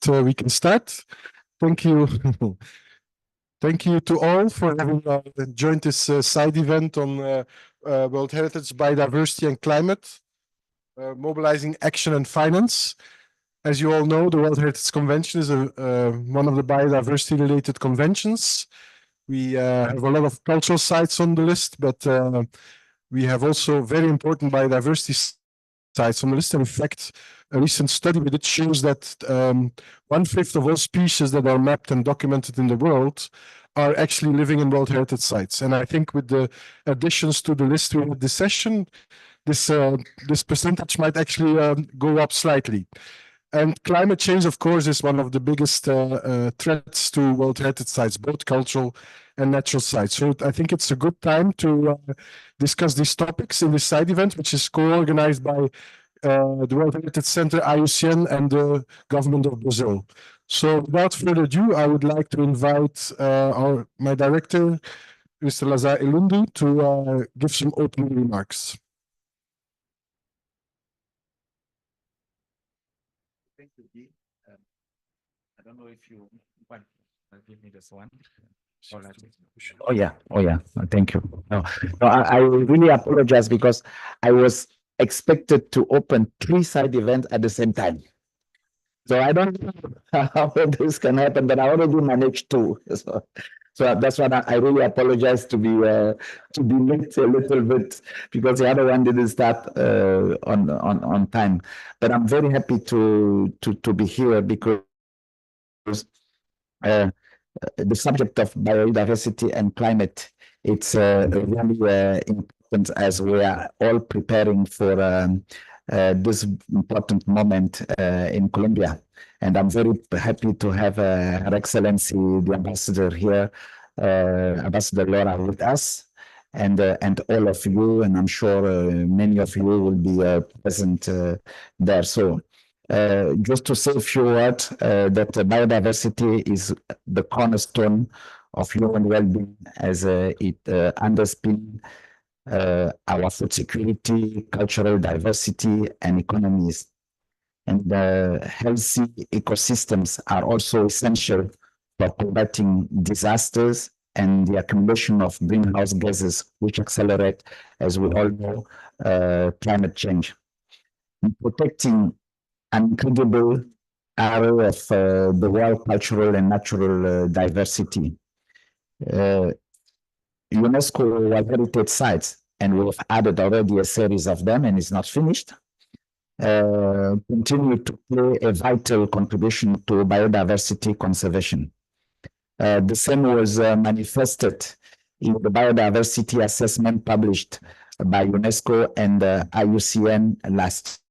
we can start. Thank you. Thank you to all for having joined this side event on World Heritage, Biodiversity and Climate, mobilizing action and finance. As you all know, the World Heritage Convention is one of the biodiversity-related conventions. We have a lot of cultural sites on the list, but we have also very important biodiversity sites on the list. And in fact, a recent study we did shows that 1/5 of all species that are mapped and documented in the world are actually living in World Heritage sites. And I think with the additions to the list we had this session, this percentage might actually go up slightly. And climate change, of course, is one of the biggest threats to World Heritage sites, both cultural and natural sites. So I think it's a good time to discuss these topics in this side event, which is co-organized by the World Heritage Center, IUCN, and the government of Brazil. So without further ado, I would like to invite my director, Mr. Lazar Elundu, to give some opening remarks. Thank you, Guy. I don't know if you want to give me this one. Oh yeah. Thank you. No, I really apologize because I was expected to open 3 side events at the same time. So I don't know how this can happen, but I already managed 2. So that's why I really apologize to be late a little bit because the other one didn't start on time. But I'm very happy to be here because the subject of biodiversity and climate, it's really important as we are all preparing for this important moment in Colombia. And I'm very happy to have Her Excellency, the Ambassador here, Ambassador Laura with us, and all of you, and I'm sure many of you will be present there. So just to say a few words, that biodiversity is the cornerstone of human well-being as it underpins our food security, cultural diversity, and economies. And healthy ecosystems are also essential for combating disasters and the accumulation of greenhouse gases, which accelerate, as we all know, climate change. And protecting an incredible area of the world cultural and natural diversity. UNESCO World Heritage Sites, and we've added already a series of them, and it's not finished, continue to play a vital contribution to biodiversity conservation. The same was manifested in the biodiversity assessment published by UNESCO and IUCN last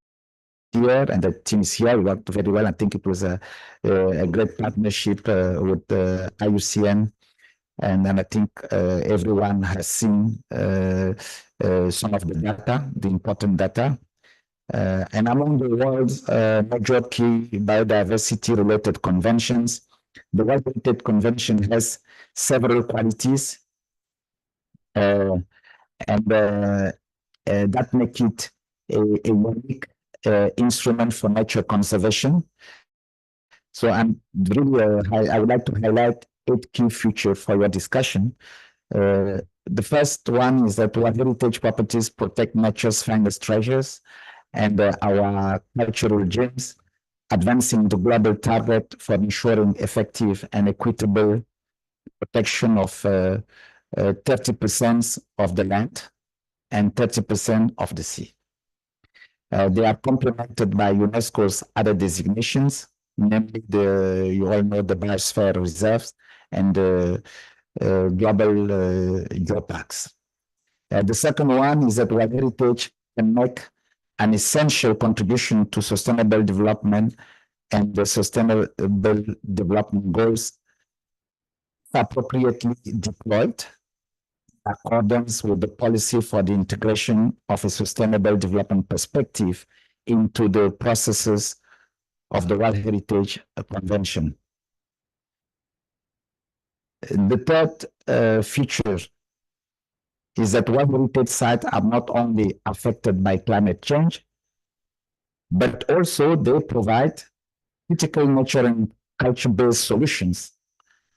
year, and the team is here. We worked very well. I think it was a great partnership with IUCN, and I think everyone has seen some of the data, the important data. And among the world's major key biodiversity-related conventions, the World Heritage Convention has several qualities, and that make it a unique instrument for nature conservation. So I'm really, I would like to highlight 8 key features for your discussion. The first one is that World Heritage properties protect nature's finest treasures and our cultural gems, advancing the global target for ensuring effective and equitable protection of 30% of the land and 30% of the sea. They are complemented by UNESCO's other designations, namely you all know the biosphere reserves and the global geoparks. The second one is that World Heritage can make an essential contribution to sustainable development and the sustainable development goals appropriately deployed in accordance with the policy for the integration of a sustainable development perspective into the processes of the World Heritage Convention. The third feature is that World Heritage sites are not only affected by climate change, but also they provide critical nature and culture-based solutions,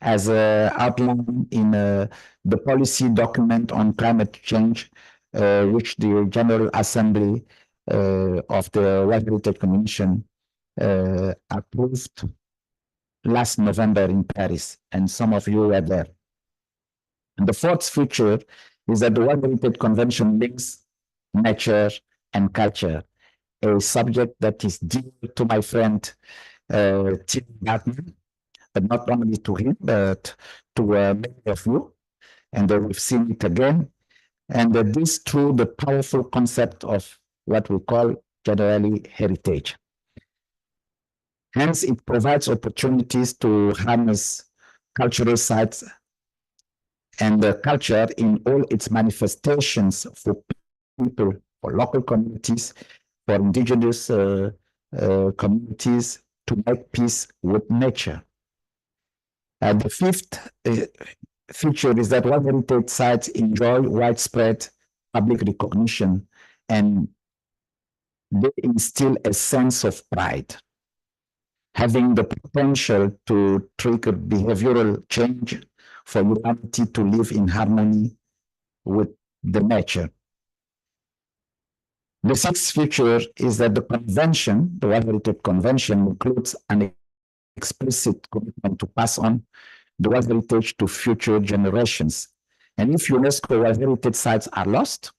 as outlined in the policy document on climate change, which the General Assembly of the World Heritage Convention approved last November in Paris, and some of you were there. And the fourth feature is that the World Heritage Convention links nature and culture, a subject that is dear to my friend Tim Barton, but not only to him, but to many of you. And we've seen it again. And this through the powerful concept of what we call generally heritage. Hence, it provides opportunities to harness cultural sites and culture in all its manifestations for people, for local communities, for indigenous communities to make peace with nature. The fifth feature is that World Heritage Sites enjoy widespread public recognition, and they instill a sense of pride, having the potential to trigger behavioral change for humanity to live in harmony with the nature. The sixth feature is that the convention, the World Heritage Convention, includes an explicit commitment to pass on the World Heritage to future generations. And if UNESCO World Heritage sites are lost,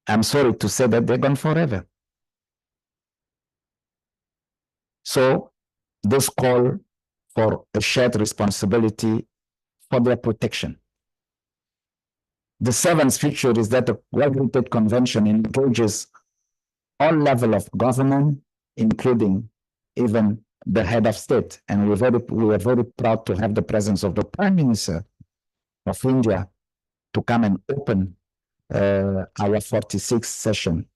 I'm sorry to say that they're gone forever. So this call for a shared responsibility for their protection. The seventh feature is that the World Heritage Convention engages all levels of government, including even the head of state. And we are very proud to have the presence of the Prime Minister of India to come and open our 46th session.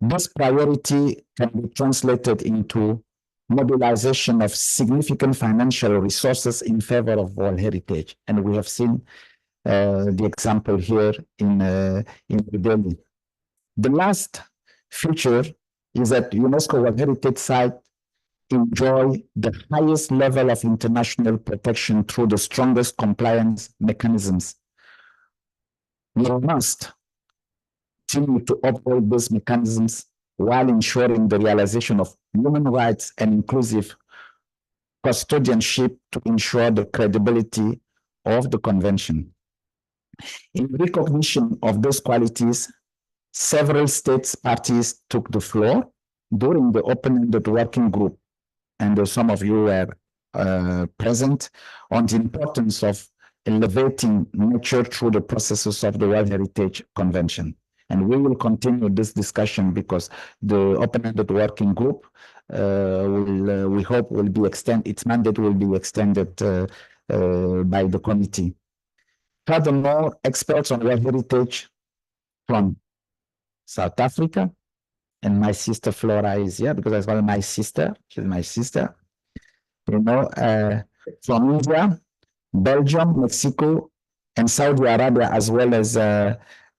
This priority can be translated into mobilization of significant financial resources in favor of World Heritage. And we have seen the example here in New Delhi. The last feature is that UNESCO World Heritage Site enjoy the highest level of international protection through the strongest compliance mechanisms. We must continue to uphold these mechanisms while ensuring the realization of human rights and inclusive custodianship to ensure the credibility of the convention. In recognition of those qualities, several states parties took the floor during the open-ended working group, and some of you were present, on the importance of elevating nature through the processes of the World Heritage Convention. And we will continue this discussion because the open-ended working group we hope will be extended, its mandate will be extended by the committee. Furthermore, experts on World Heritage from South Africa, and my sister Flora is here because as well my sister, she's my sister, you know, from India, Belgium, Mexico, and Saudi Arabia, as well as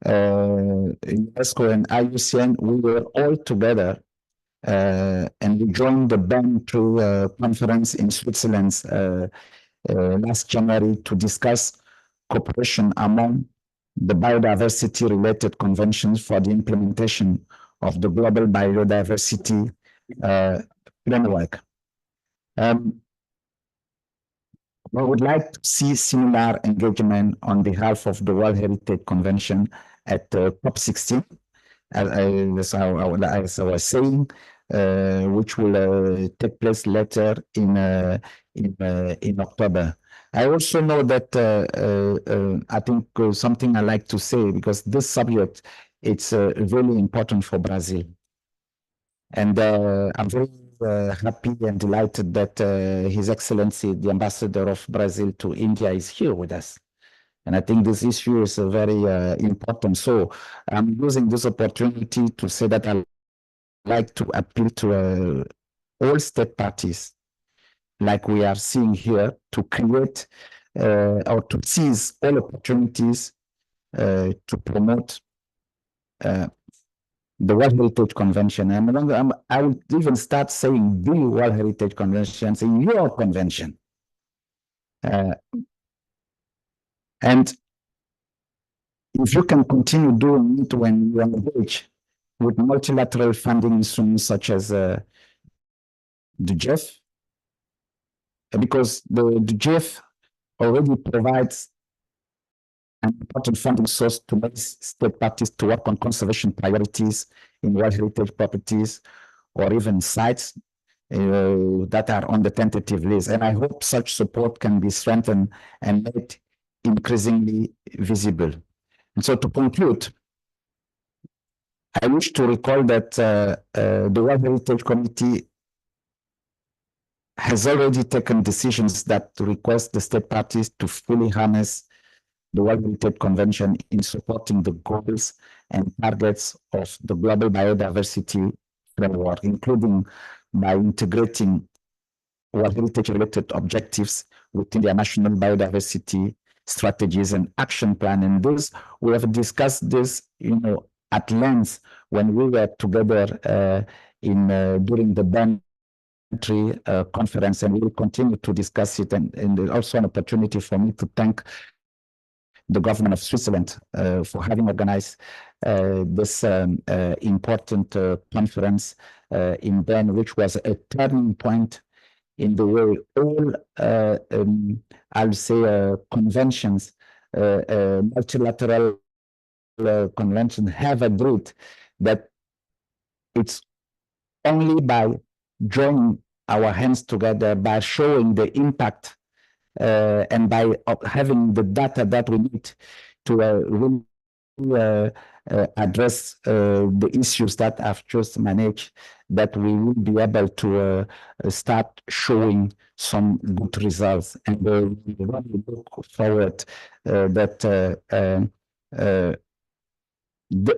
UNESCO and IUCN, we were all together and we joined the BAM through conference in Switzerland last January to discuss cooperation among the biodiversity-related conventions for the implementation of the global biodiversity framework. We would like to see similar engagement on behalf of the World Heritage Convention at COP16, as I was saying, which will take place later in October. I also know that I think something I like to say, because this subject, it's really important for Brazil. And I'm very happy and delighted that His Excellency, the Ambassador of Brazil to India, is here with us. And I think this issue is very important. So I'm using this opportunity to say that I like to appeal to all state parties, like we are seeing here, to create or to seize all opportunities to promote the World Heritage Convention. And I would even start saying the World Heritage Convention, saying your convention. And if you can continue doing it when you engage with multilateral funding instruments such as the GEF, because the GEF already provides an important funding source to make state parties to work on conservation priorities in World Heritage properties or even sites that are on the tentative list. And I hope such support can be strengthened and made increasingly visible. And so to conclude, I wish to recall that the World Heritage Committee has already taken decisions that request the state parties to fully harness the World Heritage Convention in supporting the goals and targets of the global biodiversity framework, including by integrating World Heritage-related objectives within their national biodiversity strategies and action plan. And this, we have discussed this, at length when we were together during the Bantry conference, and we will continue to discuss it. And also an opportunity for me to thank the government of Switzerland for having organized this important conference in Bern, which was a turning point in the way all, I'll say, conventions, multilateral conventions have agreed that it's only by joining our hands together, by showing the impact and by having the data that we need to really address the issues that I've just managed, that we will be able to start showing some good results. And we really look forward that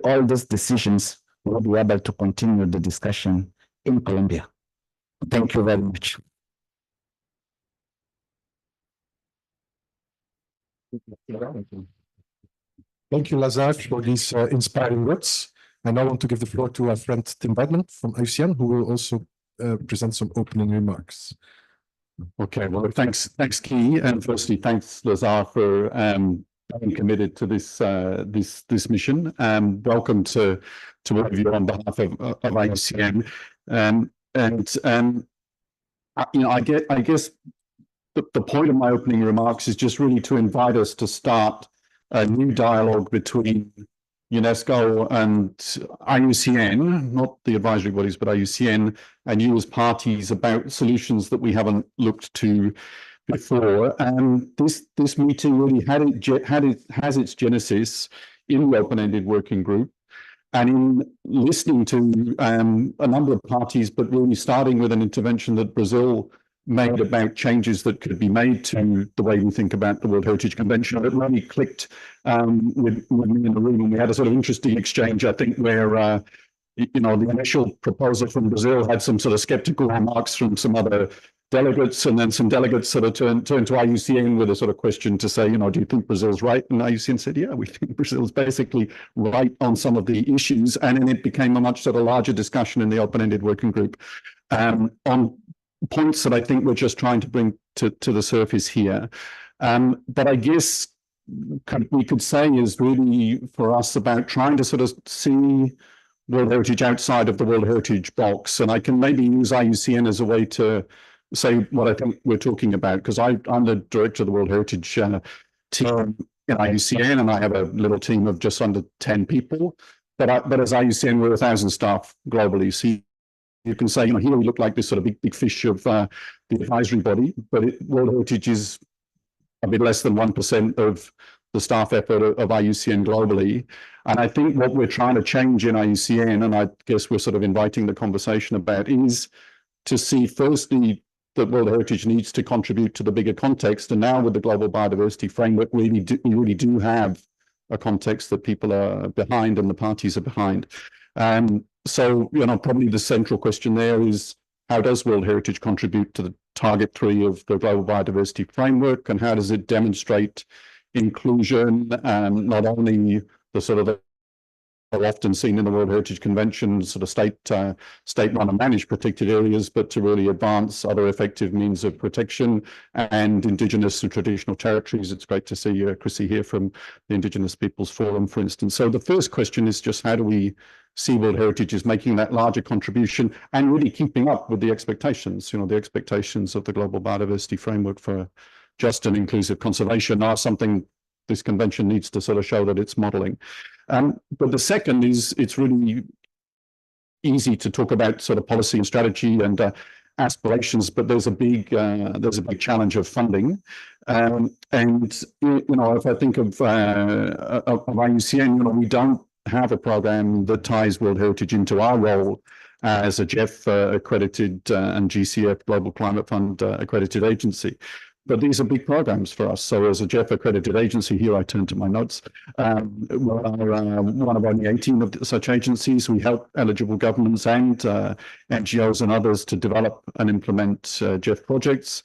all these decisions will be able to continue the discussion in Colombia. Thank you very much. Thank you, Lazar, for these inspiring words. I now want to give the floor to our friend Tim Budman from IUCN, who will also present some opening remarks. Okay, well, thanks, Key, and firstly, thanks, Lazar, for being committed to this mission. Welcome to all of you on behalf of IUCN. I guess the point of my opening remarks is just really to invite us to start a new dialogue between UNESCO and IUCN, not the advisory bodies, but IUCN and you as parties, about solutions that we haven't looked to before. And this meeting really has its genesis in the open-ended working group, and in listening to a number of parties, but really starting with an intervention that Brazil made about changes that could be made to the way we think about the World Heritage Convention. It really clicked with me in the room, and we had a sort of interesting exchange, I think, where the initial proposal from Brazil had some sort of skeptical remarks from some other delegates, and then some delegates sort of turned to IUCN with a sort of question to say, do you think Brazil's right? And IUCN said, yeah, we think Brazil's basically right on some of the issues. And then it became a much sort of larger discussion in the open-ended working group on points that I think we're just trying to bring to the surface here. But I guess we could say is really for us about trying to sort of see World Heritage outside of the World Heritage box. And I can maybe use IUCN as a way to say what I think we're talking about, because I'm the director of the World Heritage team in IUCN, and I have a little team of just under 10 people. But as IUCN, we're 1,000 staff globally. So you can say, here we look like this sort of big fish of the advisory body, but World Heritage is a bit less than 1% of the staff effort of IUCN globally. And I think what we're trying to change in IUCN, and I guess we're sort of inviting the conversation about, is to see firstly that World Heritage needs to contribute to the bigger context. And now with the Global Biodiversity Framework, we really do have a context that people are behind and the parties are behind. So, probably the central question there is, how does World Heritage contribute to the target 3 of the Global Biodiversity Framework, and how does it demonstrate inclusion, not only the sort of often seen in the World Heritage Convention, sort of state-run and managed protected areas, but to really advance other effective means of protection and Indigenous and traditional territories. It's great to see Chrissy here from the Indigenous Peoples Forum, for instance. So the first question is just how do we see World Heritage as making that larger contribution and really keeping up with the expectations, the expectations of the Global Biodiversity Framework for just and inclusive conservation are something this convention needs to sort of show that it's modeling. But the second is it's really easy to talk about sort of policy and strategy and aspirations, but there's a big challenge of funding. And if I think of IUCN, we don't have a program that ties World Heritage into our role as a GEF accredited and GCF Global Climate Fund accredited agency. But these are big programs for us. So as a GEF accredited agency, here I turn to my notes, we're one of only 18 of such agencies. We help eligible governments and NGOs and others to develop and implement GEF projects.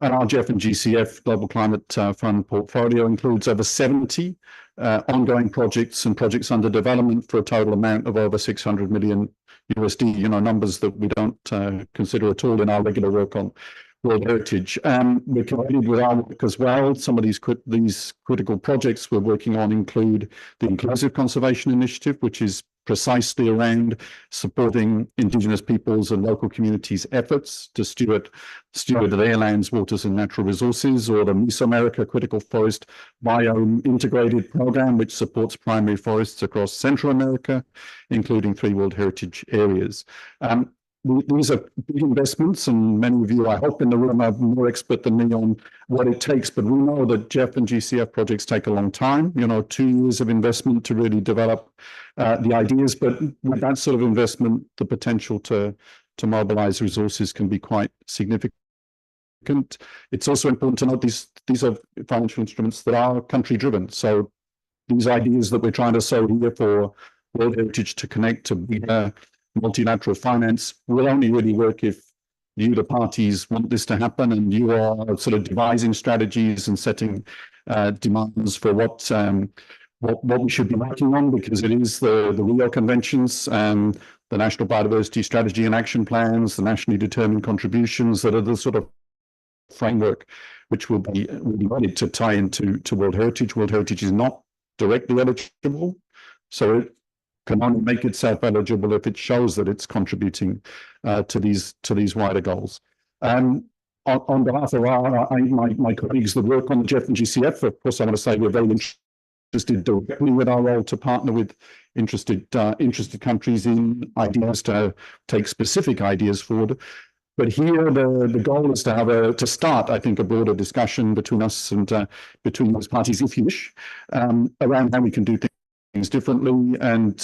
And our GEF and GCF Global Climate Fund portfolio includes over 70 ongoing projects and projects under development for a total amount of over 600 million USD, numbers that we don't consider at all in our regular work on World Heritage. We're committed with our work as well. Some of these critical projects we're working on include the Inclusive Conservation Initiative, which is precisely around supporting Indigenous peoples and local communities' efforts to steward their lands, waters, and natural resources, or the Mesoamerica Critical Forest Biome Integrated Program, which supports primary forests across Central America, including 3 World Heritage areas. These are big investments, and many of you, I hope, in the room are more expert than me on what it takes. But we know that GEF and GCF projects take a long time, 2 years of investment to really develop the ideas. But with that sort of investment, the potential to mobilize resources can be quite significant. It's also important to note these are financial instruments that are country-driven. So these ideas that we're trying to sow here for World Heritage to connect to multilateral finance will only really work if you, the parties, want this to happen, and you are sort of devising strategies and setting demands for what we should be working on, because it is the Rio Conventions and the National Biodiversity Strategy and Action Plans, the nationally determined contributions that are the sort of framework which will be needed to tie into World Heritage. World Heritage is not directly eligible, so it can only make itself eligible if it shows that it's contributing to these wider goals. On behalf of my colleagues that work on the GEF and GCF, of course, I want to say we're very interested directly with our role to partner with interested countries in ideas to take specific ideas forward. But here, the goal is to start, I think, a broader discussion between us and between those parties, if you wish, around how we can do things differently, and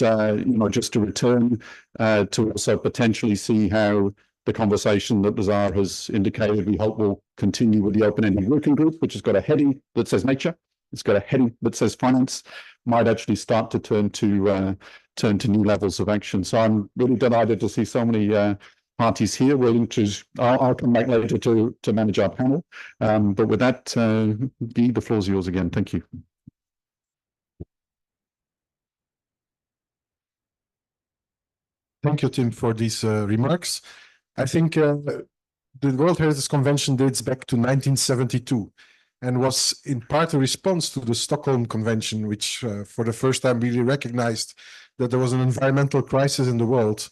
just to return to also potentially see how the conversation that Lazar has indicated, we hope will continue with the open-ended working group, which has got a heading that says nature, it's got a heading that says finance, might actually start to turn to new levels of action. So I'm really delighted to see so many parties here willing to. I'll come back later to manage our panel, but with that, Guy, the floor is yours again. Thank you. Thank you, Tim, for these remarks. I think the World Heritage Convention dates back to 1972 and was in part a response to the Stockholm Convention, which for the first time really recognized that there was an environmental crisis in the world.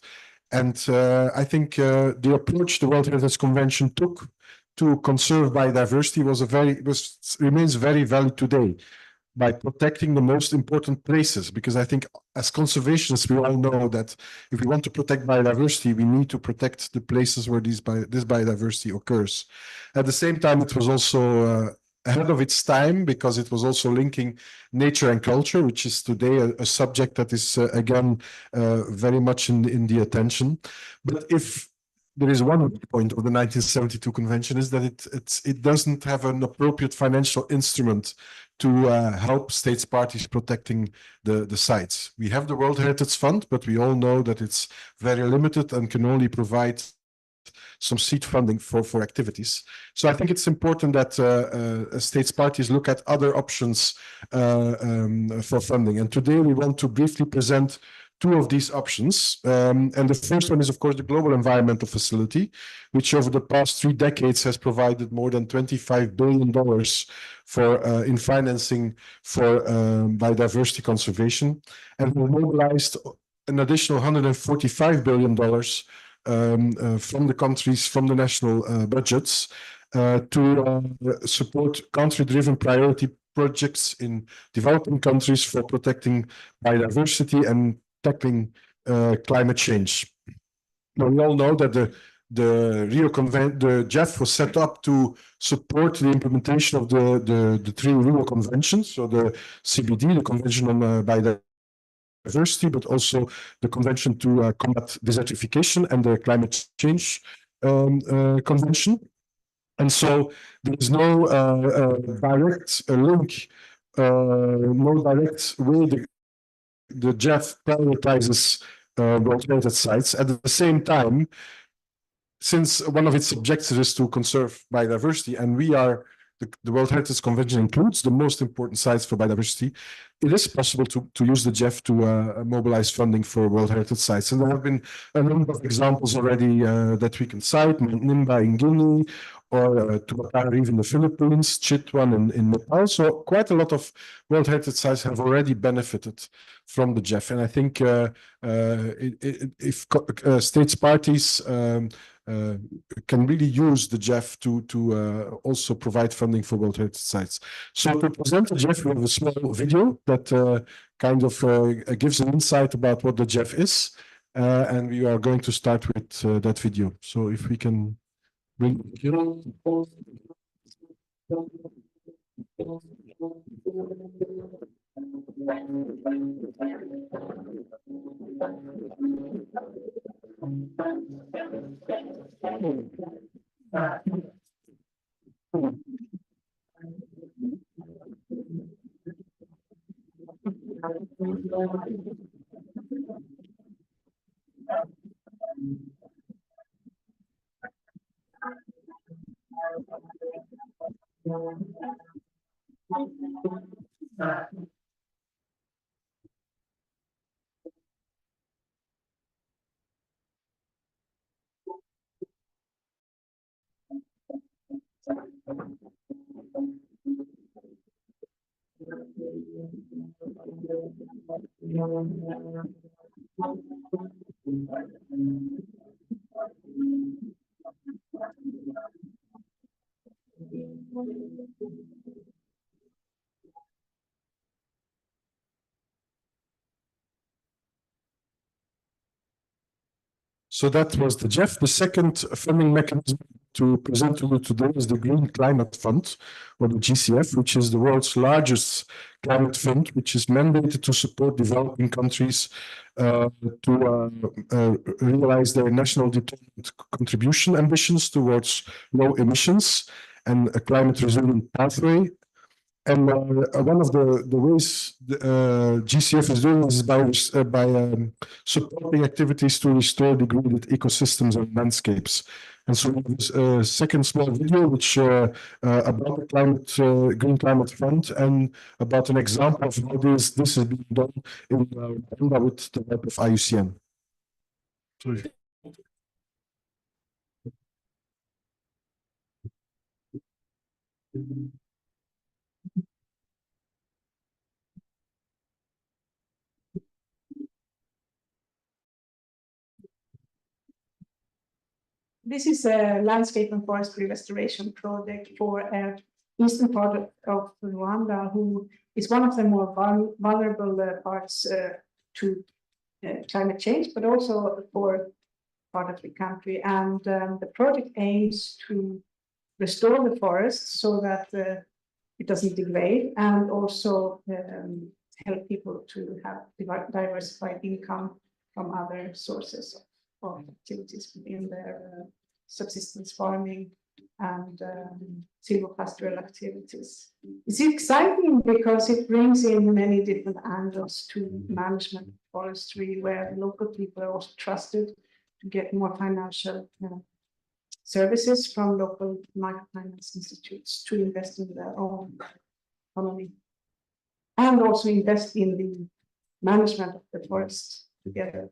And I think the approach the World Heritage Convention took to conserve biodiversity remains very valid today, by protecting the most important places, because I think as conservationists, we all know that if we want to protect biodiversity, we need to protect the places where this biodiversity occurs. At the same time, it was also ahead of its time, because it was also linking nature and culture, which is today a subject that is, again, very much in the attention. But if there is one point of the 1972 convention is that it doesn't have an appropriate financial instrument to help states parties protecting the sites. We have the World Heritage Fund, but we all know that it's very limited and can only provide some seed funding for activities. So I think it's important that states parties look at other options for funding. And today we want to briefly present two of these options. And the first one is, of course, the Global Environmental Facility, which over the past 3 decades has provided more than $25 billion for in financing for biodiversity conservation, and we mobilized an additional $145 billion from the countries, from the national budgets, to support country-driven priority projects in developing countries for protecting biodiversity and tackling climate change. Now, we all know that the GEF was set up to support the implementation of the 3 Rio Conventions, so the CBD, the Convention on Biodiversity, but also the Convention to combat desertification and the Climate Change Convention. And so there is no direct link, no direct way the GEF prioritizes World Heritage Sites. At the same time, since one of its objectives is to conserve biodiversity, and we are the World Heritage Convention includes the most important sites for biodiversity, it is possible to use the GEF to mobilize funding for World Heritage Sites. And there have been a number of examples already that we can cite: Mount Nimba in Guinea, or Tuatara Reef in the Philippines, Chitwan in Nepal. So quite a lot of World Heritage Sites have already benefited from the GEF. And I think if states parties can really use the GEF to also provide funding for World Heritage Sites. So to present the GEF, we have a small video that kind of gives an insight about what the GEF is. And we are going to start with that video. So if we can bring So that was the GEF. The second funding mechanism to present to you today is the Green Climate Fund, or the GCF, which is the world's largest climate fund, which is mandated to support developing countries to realize their national determined contribution ambitions towards low emissions and a climate resilient pathway. And one of the ways the GCF is doing is by supporting activities to restore degraded ecosystems and landscapes. And so there's a second small video which about the Green Climate Fund, and about an example of how this is being done in Rwanda with the help of IUCN. So this is a landscape and forestry restoration project for eastern part of Rwanda, who is one of the more vulnerable parts to climate change, but also for part of the country. And the project aims to restore the forest so that it doesn't degrade, and also help people to have diversified income from other sources of activities within their subsistence farming and silvopastoral activities. It's exciting because it brings in many different angles to management of forestry, where local people are also trusted to get more financial services from local microfinance institutes to invest in their own economy, and also invest in the management of the forest together.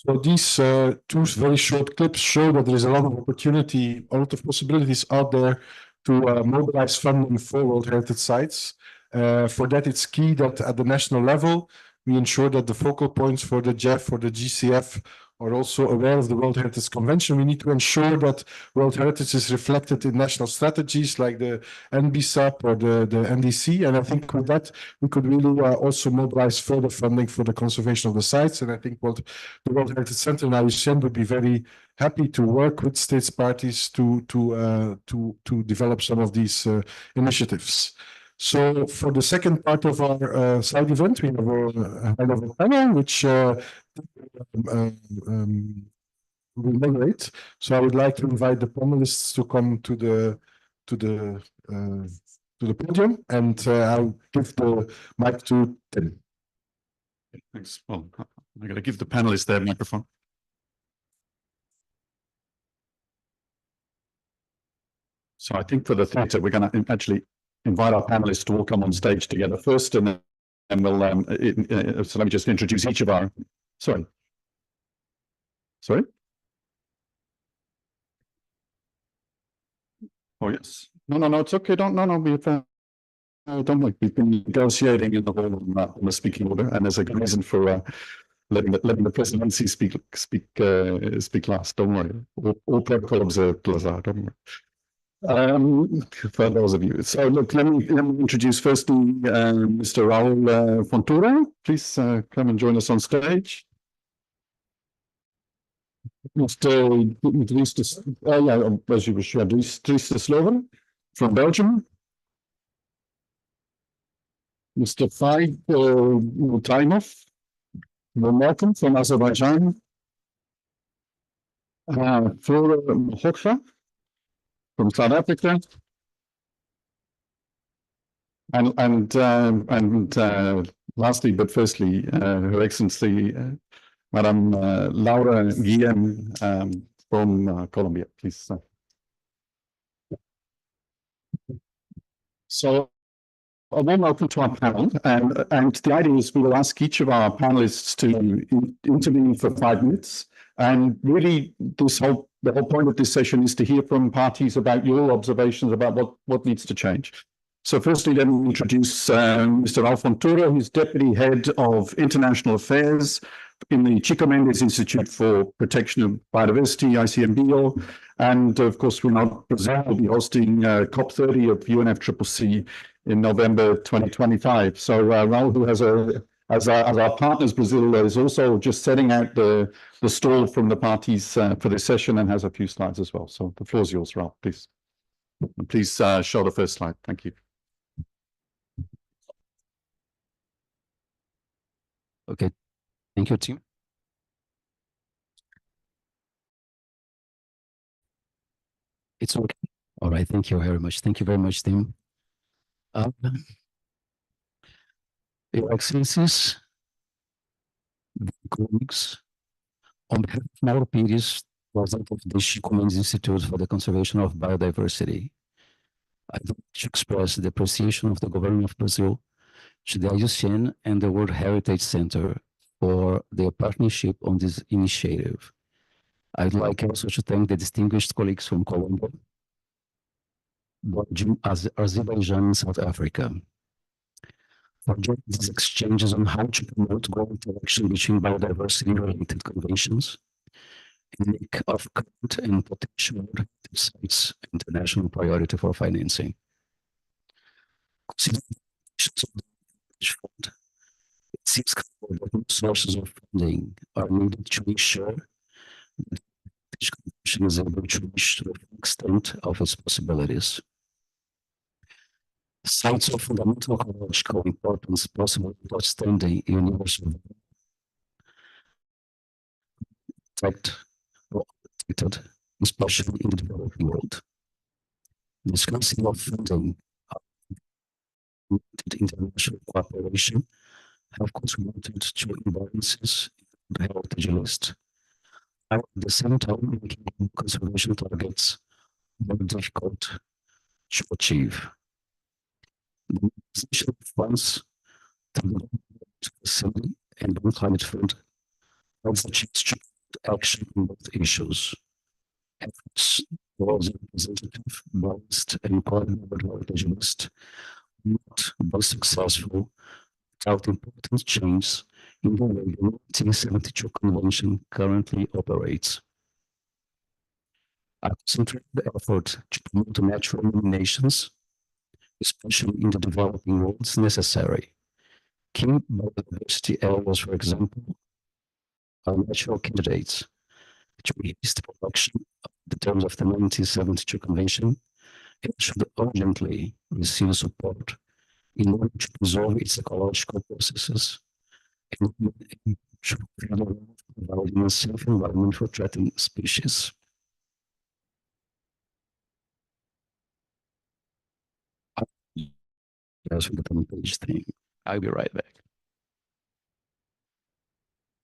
So these two very short clips show that there is a lot of opportunity, a lot of possibilities out there to mobilize funding for World Heritage Sites. For that, it's key that at the national level, we ensure that the focal points for the GEF or the GCF are also aware of the World Heritage Convention. We need to ensure that World Heritage is reflected in national strategies like the NBSAP or the NDC. And I think with that, we could really also mobilize further funding for the conservation of the sites. And I think the World Heritage Center and IUCN would be very happy to work with states parties to develop some of these initiatives. So for the second part of our side event, we have a panel which will moderate. So I would like to invite the panelists to come to the podium, and I'll give the mic to Tim. Thanks. Well, I'm going to give the panelists their microphone. So I think for the theatre, we're going to actually invite our panelists to all come on stage together first, and then we'll, so let me just introduce each of our, sorry. Oh, yes. No, it's okay. Don't worry. We've been negotiating in the hall on the speaking order, and there's a good reason for letting the presidency speak last. Don't worry. All protocol observed, Lazar. Don't worry. For those of you. So look, let me introduce firstly Mr. Raul Fontura. Please come and join us on stage. Mr. As you wish, Dries Sloven from Belgium. Mr. Faik Mutaimov, welcome, from Azerbaijan. Flora Hoxha from South Africa, and lastly, but firstly, Her Excellency, Madam Laura Guillem from Colombia, please. So, a warm welcome to our panel, and the idea is we will ask each of our panelists to intervene for 5 minutes, and really the whole point of this session is to hear from parties about your observations about what needs to change. So firstly, let me introduce Mr. Raul Fontura, who's Deputy Head of International Affairs in the Chico Mendes Institute for Protection of Biodiversity, ICMBio. And of course, we know Brazil will be hosting COP30 of UNFCCC in November 2025. So Raul, who has as our partners, Brazil is also just setting out the stall from the parties for this session and has a few slides as well. So the floor is yours, Raul, please. Please show the first slide. Thank you. Okay, thank you, Tim. It's okay. All right, thank you very much. Thank you very much, Tim. Your Excellencies, colleagues, on behalf of Mauro Pires, President of the Chico Mendes Institute for the Conservation of Biodiversity, I'd like to express the appreciation of the government of Brazil to the IUCN and the World Heritage Center for their partnership on this initiative. I'd like also to thank the distinguished colleagues from Colombia, Belgium, Azerbaijan, and South Africa for joining these exchanges on how to promote global interaction between biodiversity-related conventions and make of current and potential sites international priority for financing. Considering it seems clear that most sources of funding are needed to ensure that this convention is able to reach to the full extent of its possibilities. Sites of fundamental ecological importance possible outstanding universal protect or protected, especially in the developing world. Discussing of funding international cooperation have contributed to imbalances in the heritage list, while at the same time making conservation targets more difficult to achieve. The mobilization of funds through the facility and the climate fund has achieved strict action on both issues. Efforts towards a representative, balanced, and coordinated heritage list not be successful without important changes in the way the 1972 Convention currently operates. A concentrated effort to promote natural nominations, especially in the developing world, is necessary. Key biodiversity areas, for example, are natural candidates to increase the production of the terms of the 1972 Convention and should urgently receive support in order to preserve its ecological processes and to provide a safe environment for threatened species. As we get on page 3, I'll be right back.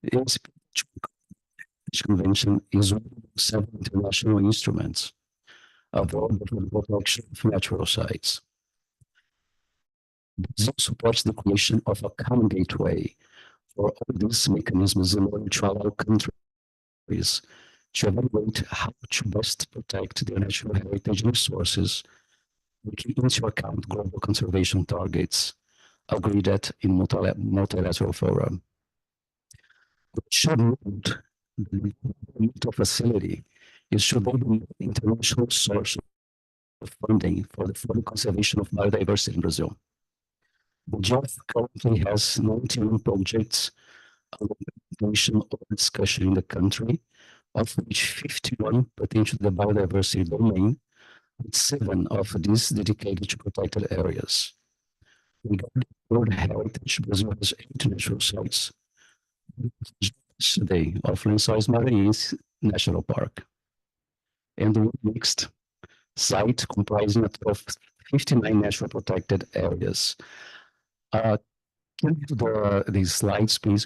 This convention is one of several international instruments available for the protection of natural sites. Brazil supports the creation of a common gateway for all these mechanisms in order to allow countries to evaluate how to best protect their natural heritage resources, taking into account global conservation targets agreed at in multilateral forum. What should note the facility is should be an international source of funding for the conservation of biodiversity in Brazil. The GEF currently has 91 projects under implementation or discussion in the country, of which 51 pertain to the biodiversity domain, with 7 of these dedicated to protected areas. Regarding World Heritage, Brazil has 8 natural sites today of Lençóis Maranhenses National Park, and one mixed site comprising of 59 natural protected areas. Can you do these slides, please?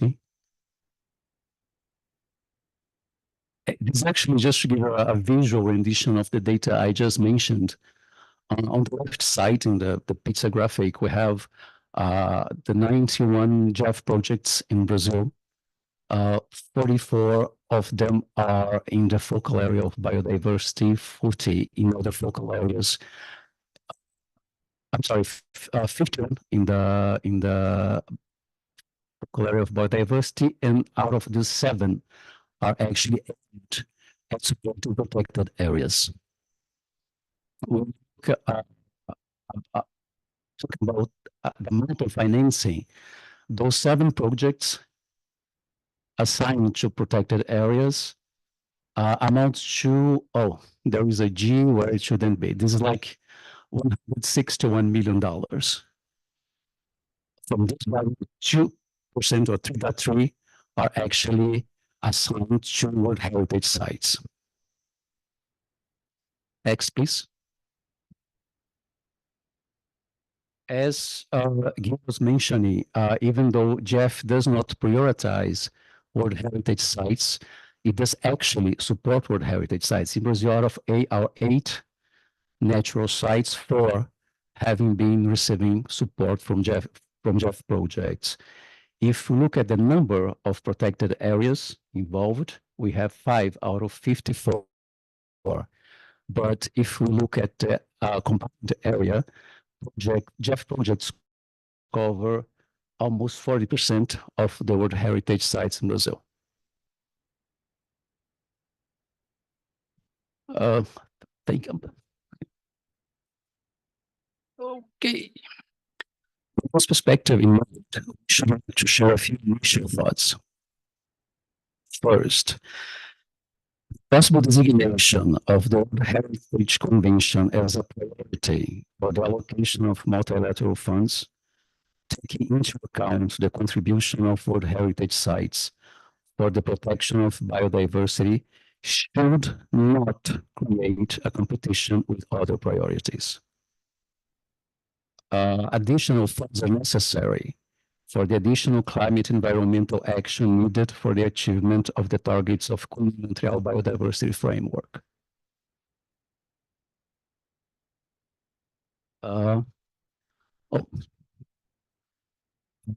This is actually just to give a visual rendition of the data I just mentioned. On the left side in the pizza graphic, we have the 91 GEF projects in Brazil. 44 of them are in the focal area of biodiversity, 40 in other focal areas. I'm sorry, 51 in the focal area of biodiversity, and out of the 7 are actually aimed at supporting protected areas. We'll talk about the amount of financing. Those 7 projects assigned to protected areas amounts to, there is a G where it shouldn't be. This is like $161 million. From this value, 2% or 3.3 are actually assigned to World Heritage sites. Next, please. As Gil was mentioning, even though GEF does not prioritize World Heritage sites, it does actually support World Heritage sites. In Brazil, out of our 8 natural sites, 4 having been receiving support from GEF projects. If we look at the number of protected areas involved, we have 5 out of 54. But if we look at the combined area, GEF projects cover almost 40% of the World Heritage sites in Brazil. Thank you. Okay. With this perspective in mind, we should like to share a few initial thoughts. First, possible designation of the World Heritage Convention as a priority for the allocation of multilateral funds, taking into account the contribution of World Heritage sites for the protection of biodiversity, should not create a competition with other priorities. Additional funds are necessary for the additional climate environmental action needed for the achievement of the targets of Montreal Biodiversity Framework.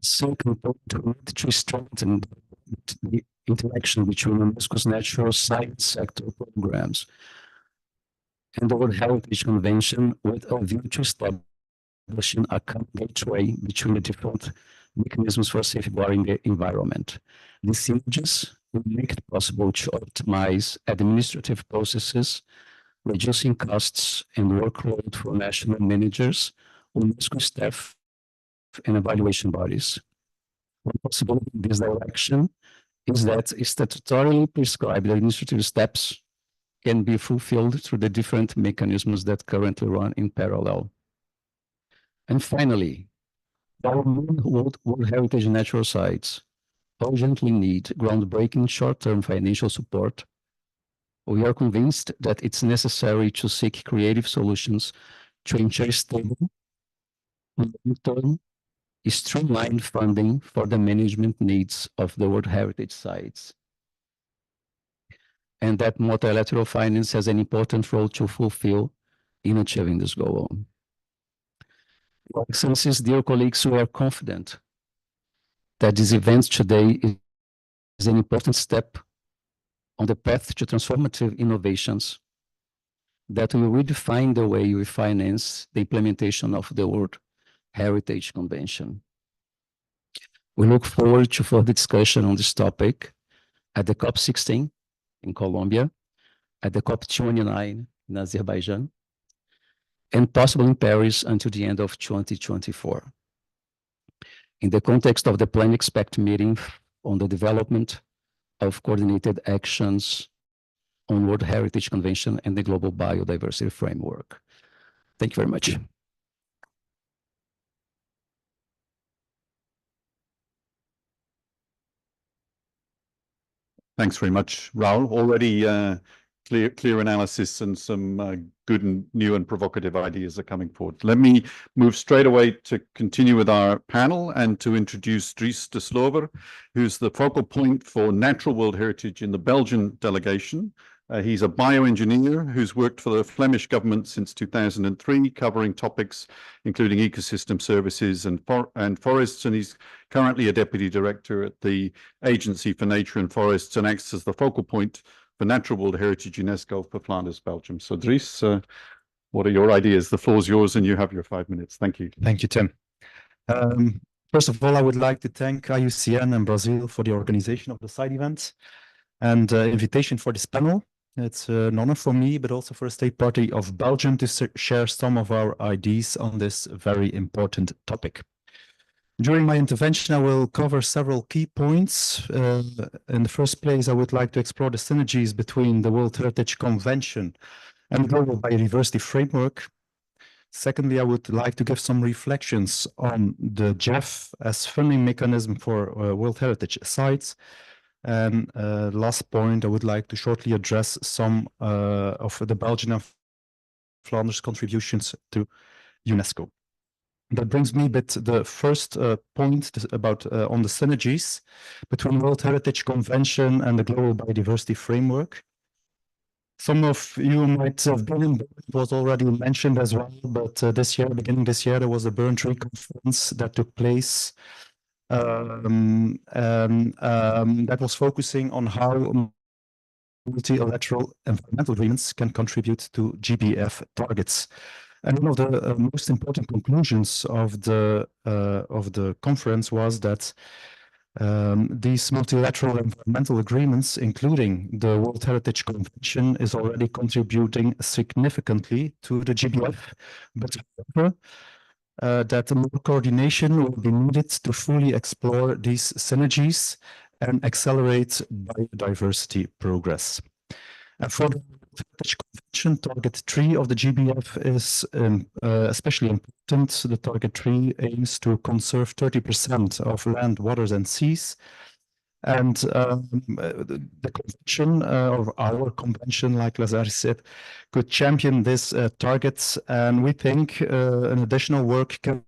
Second point, we need to strengthen the interaction between UNESCO's natural science sector programs and the World Heritage Convention with a view to establishing a common gateway between the different mechanisms for safeguarding the environment. These synergies will make it possible to optimize administrative processes, reducing costs and workload for national managers, UNESCO staff, and evaluation bodies. One possibility in this direction is that statutorily prescribed administrative steps can be fulfilled through the different mechanisms that currently run in parallel. And finally, our World Heritage natural sites urgently need groundbreaking short-term financial support. We are convinced that it's necessary to seek creative solutions to ensure stable, long-term, streamlined funding for the management needs of the World Heritage sites. And that multilateral finance has an important role to fulfill in achieving this goal. Your Excellencies, dear colleagues, we are confident that this event today is an important step on the path to transformative innovations that will redefine the way we finance the implementation of the World Heritage Convention. We look forward to further discussion on this topic at the COP16 in Colombia, at the COP29 in Azerbaijan, and possibly in Paris until the end of 2024. In the context of the planned expect meeting on the development of coordinated actions on World Heritage Convention and the Global Biodiversity Framework. Thank you very much. Thanks very much, Raul. Already clear analysis and some good and new and provocative ideas are coming forward. Let me move straight away to continue with our panel and to introduce Dries de Slover, who's the focal point for natural world heritage in the Belgian delegation. He's a bioengineer who's worked for the Flemish government since 2003, covering topics including ecosystem services and forests, and he's currently a deputy director at the Agency for Nature and Forests and acts as the focal point for Natural World Heritage UNESCO for Flanders, Belgium. So Dries, what are your ideas? The floor is yours and you have your 5 minutes. Thank you. Thank you, Tim. First of all, I would like to thank IUCN and Brazil for the organization of the side event and invitation for this panel. It's an honor for me, but also for the State Party of Belgium to share some of our ideas on this very important topic. During my intervention, I will cover several key points. In the first place, I would like to explore the synergies between the World Heritage Convention and the Global Biodiversity Framework. Secondly, I would like to give some reflections on the GEF as funding mechanism for World Heritage sites. And last point, I would like to shortly address some of the Belgian and Flanders contributions to UNESCO. That brings me to the first point about on the synergies between World Heritage Convention and the Global Biodiversity Framework. Some of you might have been in Bern, it was already mentioned as well, but beginning this year, there was a Bern Tree Conference that took place that was focusing on how multilateral environmental agreements can contribute to GBF targets. And one of the most important conclusions of the conference was that these multilateral environmental agreements, including the World Heritage Convention, is already contributing significantly to the GBF. But however, that more coordination will be needed to fully explore these synergies and accelerate biodiversity progress. And for the Heritage Convention, Target 3 of the GBF is especially important. The Target 3 aims to conserve 30% of land, waters, and seas. And the convention, or our convention, like Lazare said, could champion this targets. And we think an additional work can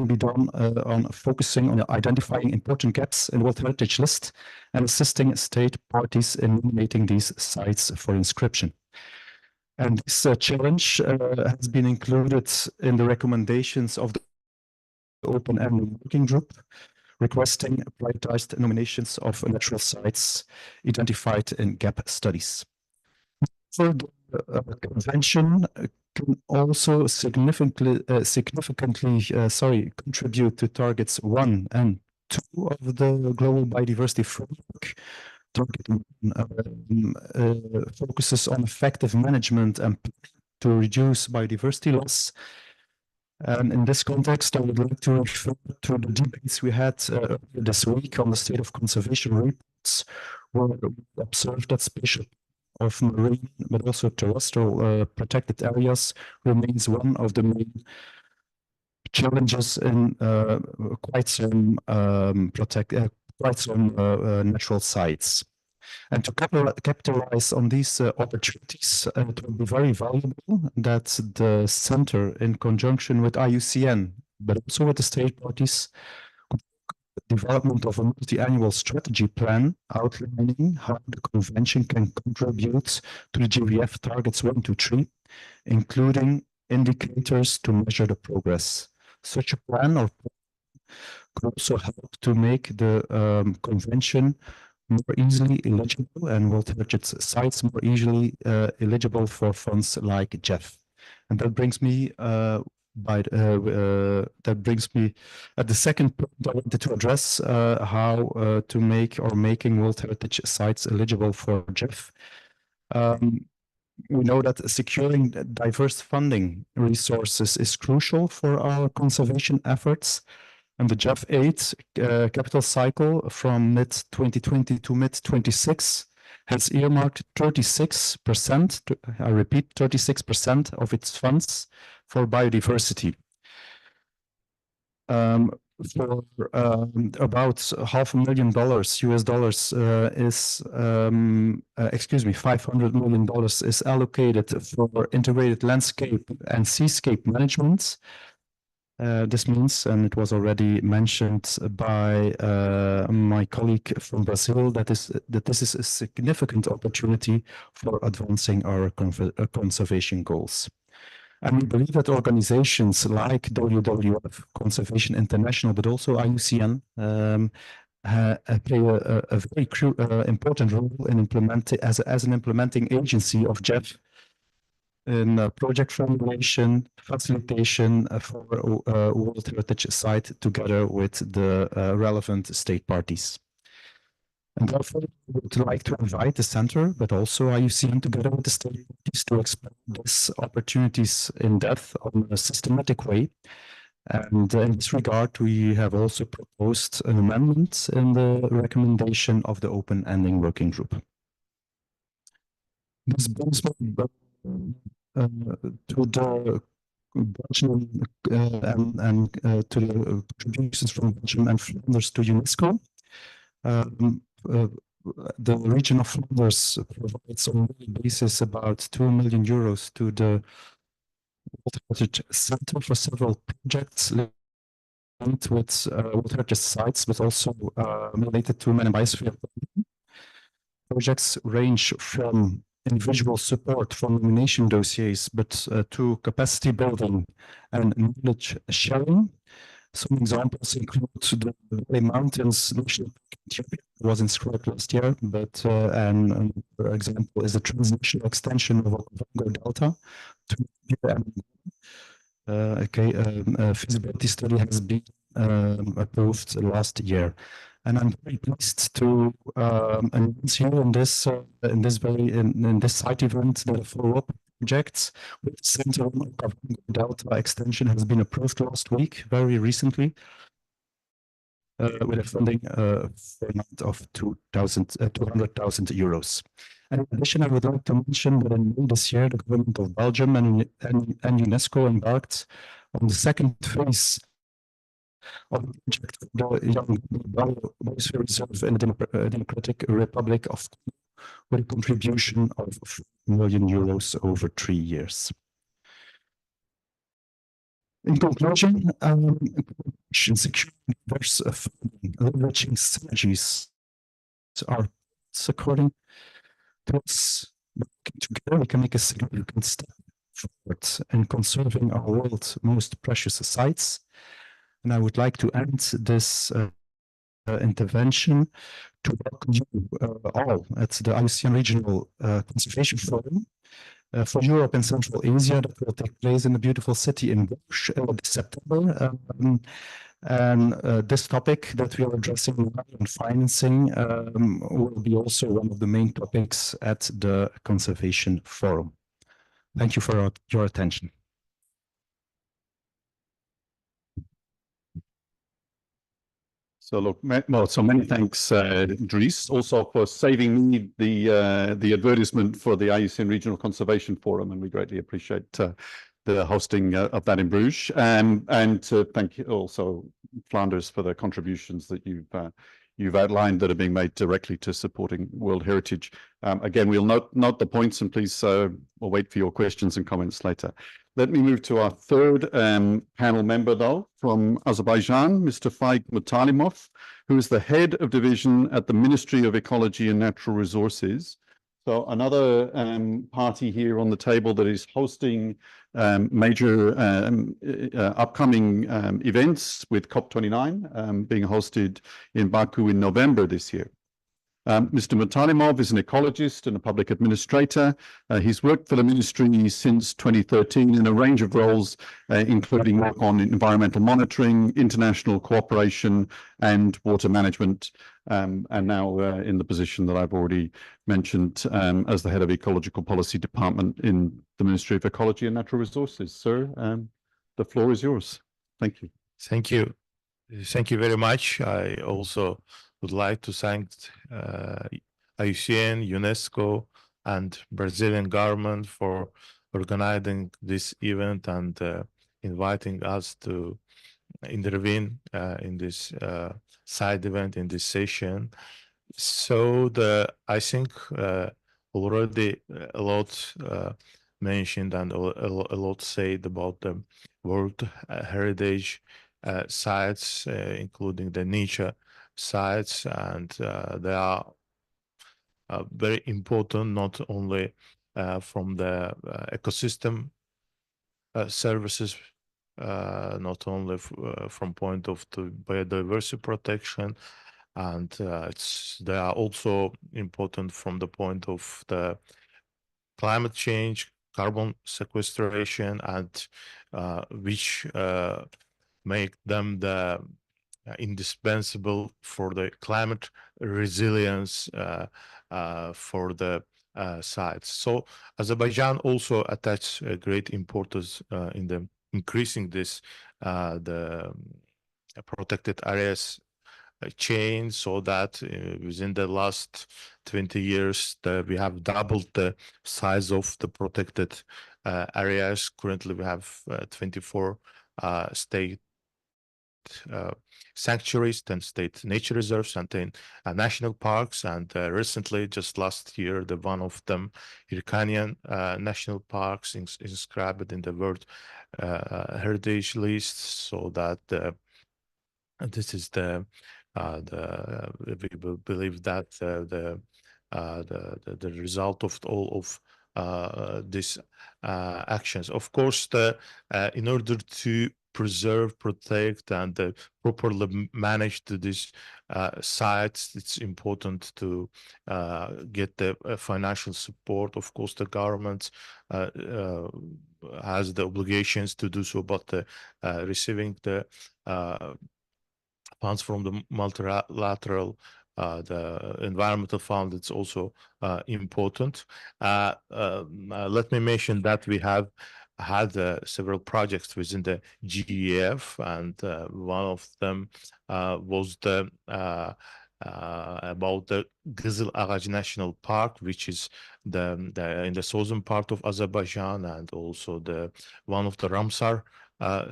be done on focusing on identifying important gaps in the World Heritage List and assisting state parties in nominating these sites for inscription. And this challenge has been included in the recommendations of the open-ended working group, requesting prioritized nominations of natural sites identified in gap studies. For the convention can also significantly contribute to targets 1 and 2 of the Global Biodiversity Framework. Target 1 focuses on effective management and to reduce biodiversity loss. And in this context, I would like to refer to the debates we had earlier this week on the state of conservation reports, where we observed that spatial of marine, but also terrestrial protected areas remains one of the main challenges in quite some natural sites. And to capitalize on these opportunities, it will be very valuable that the center, in conjunction with IUCN, but also with the state parties, development of a multi-annual strategy plan outlining how the convention can contribute to the GBF targets 1 to 3, including indicators to measure the progress. Such a plan or could also help to make the convention more easily eligible and World Heritage sites more easily eligible for funds like GEF. And that brings me at the second point I wanted to address how to make or making World Heritage sites eligible for GEF. We know that securing diverse funding resources is crucial for our conservation efforts. And the GEF 8 capital cycle from mid-2020 to mid-26 has earmarked 36%, I repeat, 36% of its funds for biodiversity. For about $500,000 US $500 million is allocated for integrated landscape and seascape management. This means, and it was already mentioned by my colleague from Brazil, that this is a significant opportunity for advancing our conservation goals. And we believe that organizations like WWF, Conservation International, but also IUCN, play a very important role in implementing as an implementing agency of GEF in project formulation, facilitation for World Heritage site together with the relevant state parties. And therefore, we would like to invite the center, but also IUCN together with the state parties to explore these opportunities in depth on a systematic way. And in this regard, we have also proposed an amendment in the recommendation of the open-ending working group. This brings me to the Belgium and to the contributions from Belgium and Flanders to UNESCO. The region of Flanders provides on a daily basis about €2 million to the World Heritage Center for several projects linked with World Heritage sites, but also related to Man and Biosphere. Projects range from individual support for nomination dossiers, but to capacity building and knowledge sharing. Some examples include the Valley Mountains National Park in Ethiopia, was inscribed last year, but for example, is a transnational extension of Okavango Delta to feasibility study has been approved last year. And I'm very pleased to announce here in this site event that a follow-up projects. With the Center on Delta extension has been approved last week, very recently, with a funding for amount of 200,000 euros. And in addition, I would like to mention that in May this year, the government of Belgium and UNESCO embarked on the second phase of the project for the Young Biosphere Reserve in the Democratic Republic of Congo, with a contribution of 4 million euros over 3 years. In conclusion, securing diverse funding, leveraging synergies are according to us, working together, we can make a significant step forward in conserving our world's most precious sites. And I would like to end this intervention to welcome you all at the IUCN Regional Conservation Forum for Europe and Central Asia that will take place in the beautiful city in Bosch this September. And this topic that we are addressing now on financing will be also one of the main topics at the Conservation Forum. Thank you for your attention. So look, so many thanks, Dries, also for saving me the advertisement for the IUCN Regional Conservation Forum, and we greatly appreciate the hosting of that in Bruges. And thank you also, Flanders, for the contributions that you've outlined that are being made directly to supporting World Heritage. Again, we'll note the points, and please we'll wait for your questions and comments later. Let me move to our third panel member, though, from Azerbaijan, Mr. Faik Mutalimov, who is the head of division at the Ministry of Ecology and Natural Resources. So another party here on the table that is hosting major upcoming events, with COP29 being hosted in Baku in November this year. Mr. Mutalimov is an ecologist and a public administrator. He's worked for the ministry since 2013 in a range of roles, including work on environmental monitoring, international cooperation, and water management, and now in the position that I've already mentioned as the head of Ecological Policy Department in the Ministry of Ecology and Natural Resources. Sir, the floor is yours. Thank you. Thank you. Thank you very much. I also would like to thank IUCN, UNESCO, and Brazilian government for organizing this event and inviting us to intervene in this side event, in this session. So I think already a lot mentioned and a lot said about the World Heritage sites, including the nature sites, and they are very important, not only from the ecosystem services, not only from point of the biodiversity protection, and they are also important from the point of the climate change, carbon sequestration, and which make them the indispensable for the climate resilience for the sites. So Azerbaijan also attaches a great importance in the increasing this the protected areas chain, so that within the last 20 years we have doubled the size of the protected areas. Currently we have 24 state sanctuaries, 10 state nature reserves, and 10 national parks, and recently, just last year, the one of them, Iranian national parks, is inscribed in the World Heritage List, so that this is we believe that the result of all of these actions. Of course, in order to preserve, protect, and properly manage these sites, it's important to get the financial support. Of course, the government has the obligations to do so, but receiving the funds from the multilateral the environmental fund. It's also important. Let me mention that we have had several projects within the GEF, and one of them was the about the Kızıl Ağaç National Park, which is in the southern part of Azerbaijan, and also one of the Ramsar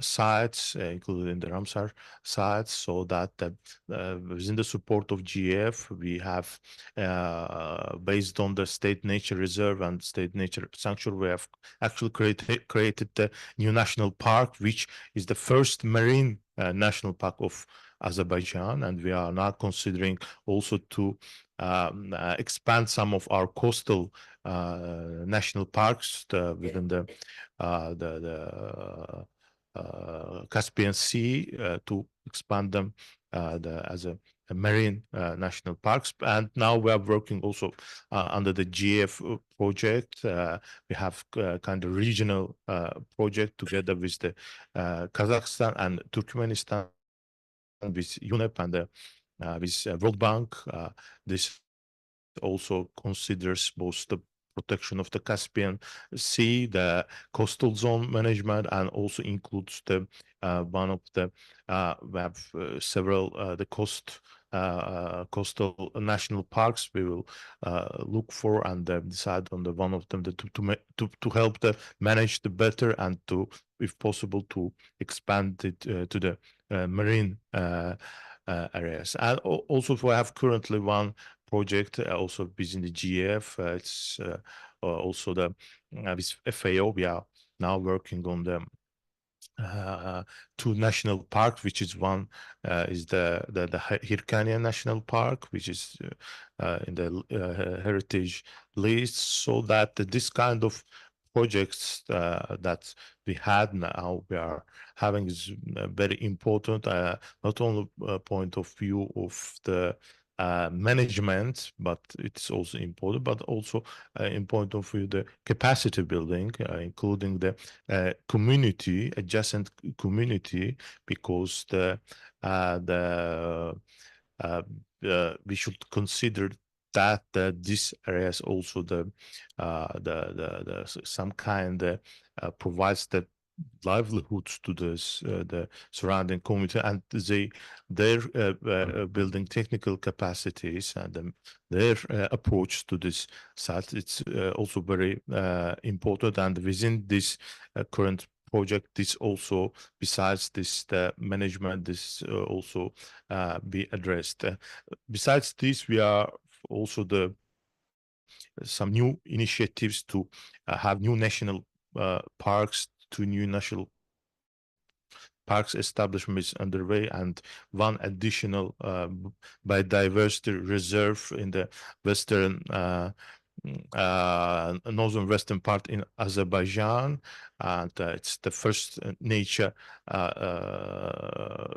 sites, including the Ramsar sites, so that within the support of GF, we have, based on the State Nature Reserve and State Nature Sanctuary, we have actually created the new national park, which is the first marine national park of Azerbaijan, and we are now considering also to expand some of our coastal national parks within the Caspian Sea to expand them as a marine national parks. And now we are working also under the GF project. We have kind of regional project together with the Kazakhstan and Turkmenistan, with UNEP and with World Bank. This also considers both the protection of the Caspian Sea, the coastal zone management, and also includes the one of the we have several the coastal national parks we will look for and decide on the one of them to help manage the better, and to, if possible, to expand it to the marine areas. And also we have currently one project also within the GF. It's also the with FAO. We are now working on the two national parks, which is one is the Hirkania National Park, which is in the heritage list, so that this kind of projects that we had now we are having is very important, not only point of view of the management, but it's also important, but also in point of view the capacity building, including the community, adjacent community, because we should consider that this area is also the some kind provides the livelihoods to the surrounding community, and their building technical capacities and their approach to this site. It's also very important, and within this current project, this also, besides this the management, this also be addressed. Besides this, we are also some new initiatives to have new national parks, two new national parks establishments underway, and one additional biodiversity reserve in the western northern western part in Azerbaijan, and it's the first nature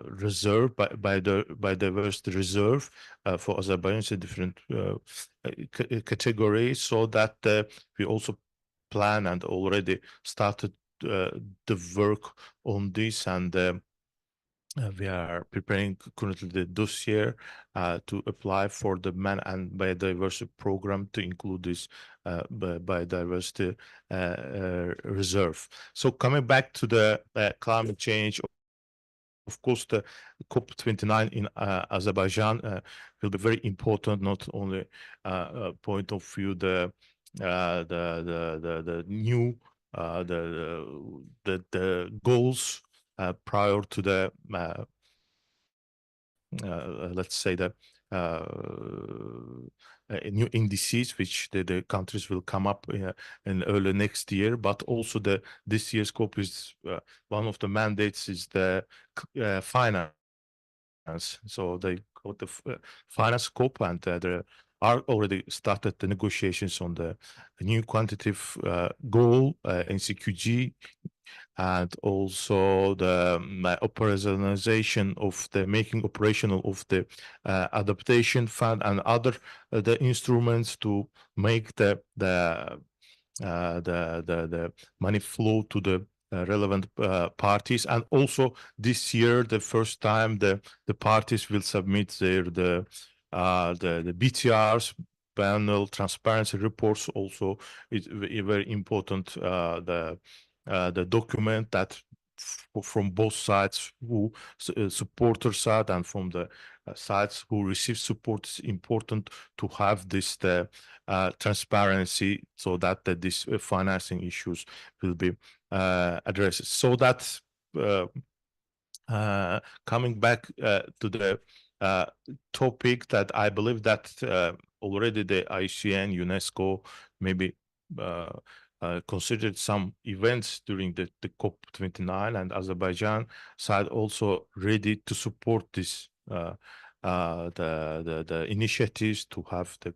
reserve biodiversity reserve for Azerbaijan. It's a different category, so that we also plan and already started the work on this, and we are preparing currently the dossier to apply for the Man and Biodiversity program to include this biodiversity reserve. So coming back to the climate change, of course, the COP29 in Azerbaijan will be very important, not only point of view the new the goals prior to the let's say the new indices which the countries will come up in early next year, but also this year's COP is one of the mandates is the finance. So they got the finance COP, and there are already started the negotiations on the new quantitative goal, NCQG, and also the operationalization of the making operational of the adaptation fund and other the instruments to make the money flow to the relevant parties. And also this year, the first time the parties will submit their the BTRs, biannual transparency reports also is very important. The document that from both sides, who supporter side and from the sides who receive support, is important to have this transparency so that these financing issues will be addressed. So that coming back to the topic that I believe that already the IUCN, UNESCO, maybe considered some events during the COP29, and Azerbaijan side also ready to support this the initiatives to have the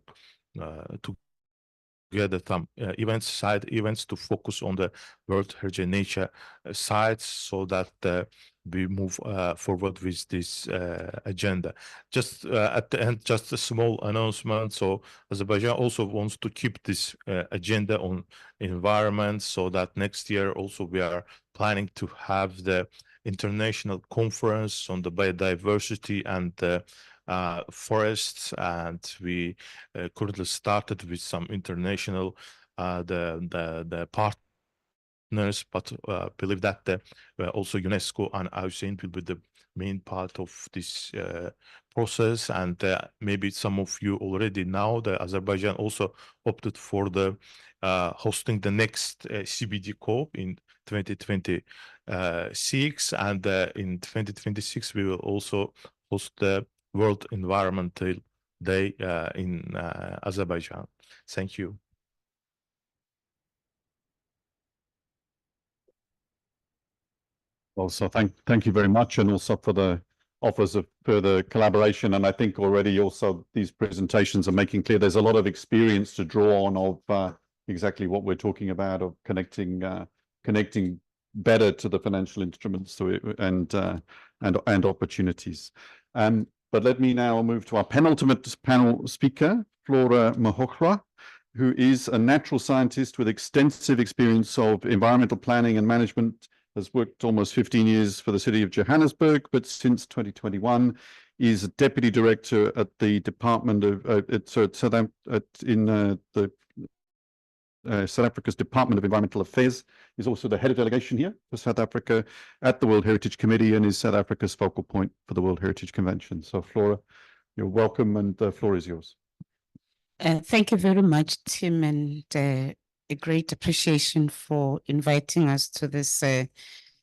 together some side events to focus on the World Heritage Nature sites, so that we move forward with this agenda. Just at the end, just a small announcement. So Azerbaijan also wants to keep this agenda on environment, so that next year also we are planning to have the international conference on the biodiversity and forests, and we currently started with some international the partners, but believe that also UNESCO and IUCN will be the main part of this process. And maybe some of you already know that Azerbaijan also opted for the hosting the next CBD COP in 2026, and in 2026 we will also host the World Environmental Day in Azerbaijan. Thank you. Well, so thank you very much, and also for the offers of further collaboration. And I think already also these presentations are making clear there's a lot of experience to draw on of exactly what we're talking about, of connecting better to the financial instruments and opportunities. But let me now move to our penultimate panel speaker, Flora Mahokhra, who is a natural scientist with extensive experience of environmental planning and management, has worked almost 15 years for the city of Johannesburg, but since 2021 is a deputy director at the Department of South Africa's Department of Environmental Affairs. He's also the head of delegation here for South Africa at the World Heritage Committee, and is South Africa's focal point for the World Heritage Convention. So Flora, you're welcome, and the floor is yours. Thank you very much, Tim, and a great appreciation for inviting us to this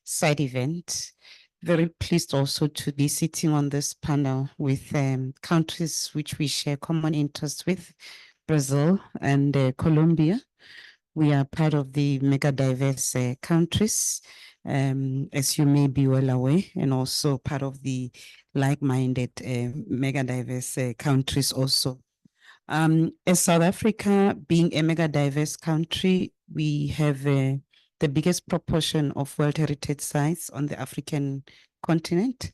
side event. Very pleased also to be sitting on this panel with countries which we share common interests with, Brazil and Colombia. We are part of the mega diverse countries, as you may be well aware, and also part of the like-minded mega diverse countries also. As South Africa being a mega diverse country, we have the biggest proportion of World Heritage sites on the African continent.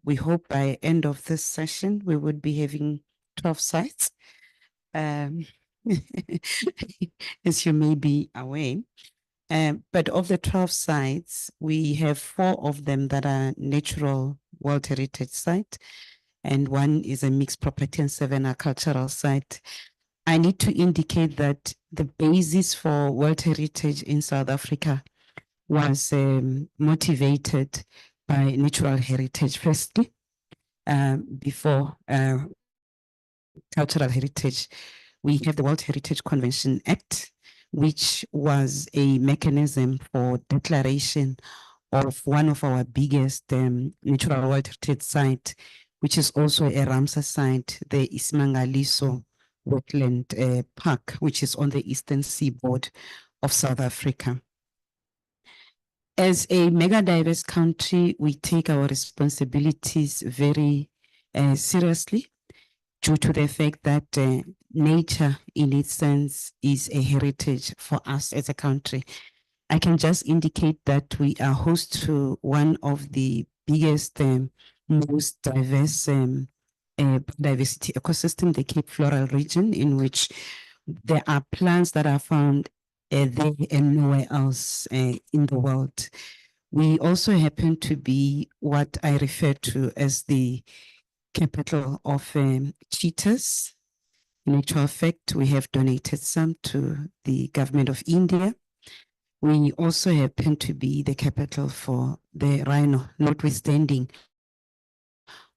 We hope by end of this session, we would be having 12 sites. As you may be aware. But of the 12 sites, we have 4 of them that are natural World Heritage sites, and 1 is a mixed property and 7 are cultural site. I need to indicate that the basis for World Heritage in South Africa was motivated by natural heritage firstly, before cultural heritage. We have the World Heritage Convention Act, which was a mechanism for declaration of one of our biggest natural World Heritage site, which is also a Ramsar site, the Isimangaliso Wetland Park, which is on the eastern seaboard of South Africa. As a mega diverse country, we take our responsibilities very seriously, due to the fact that nature in its sense is a heritage for us as a country. I can just indicate that we are host to one of the biggest, most diverse biodiversity ecosystem, the Cape Floral region, in which there are plants that are found there and nowhere else in the world. We also happen to be what I refer to as the capital of cheetahs. In actual fact, we have donated some to the government of India. We also happen to be the capital for the rhino, notwithstanding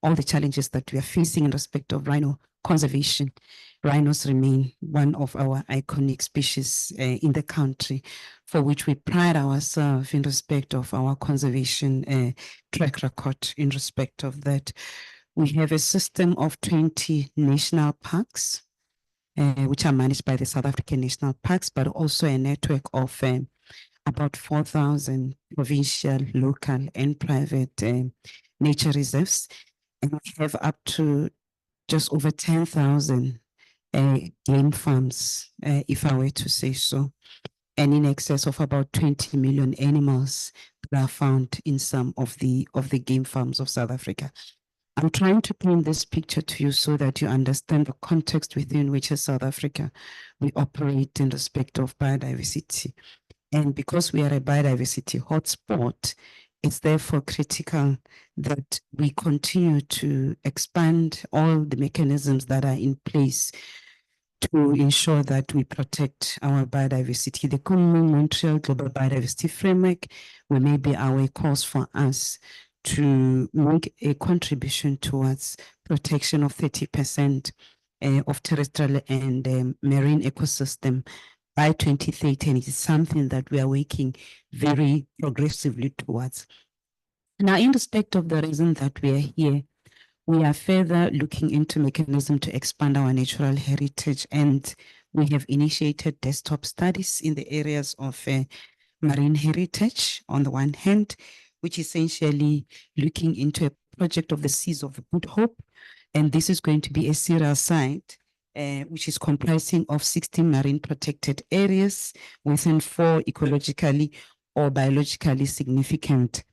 all the challenges that we are facing in respect of rhino conservation. Rhinos remain one of our iconic species in the country, for which we pride ourselves in respect of our conservation track record. In respect of that, we have a system of 20 national parks, which are managed by the South African National Parks, but also a network of about 4,000 provincial, local, and private nature reserves. And we have up to just over 10,000 game farms, if I were to say so, and in excess of about 20 million animals that are found in some of the game farms of South Africa. I'm trying to paint this picture to you so that you understand the context within which as South Africa we operate in respect of biodiversity. And because we are a biodiversity hotspot, it's therefore critical that we continue to expand all the mechanisms that are in place to ensure that we protect our biodiversity. The Montreal Global Biodiversity Framework will maybe our course for us to make a contribution towards protection of 30% of terrestrial and marine ecosystem by 2030, and it is something that we are working very progressively towards. Now, in respect of the reason that we are here, we are further looking into mechanism to expand our natural heritage, and we have initiated desktop studies in the areas of marine heritage on the one hand, which essentially looking into a project of the Seas of Good Hope, and this is going to be a serial site which is comprising of 16 marine protected areas within 4 ecologically or biologically significant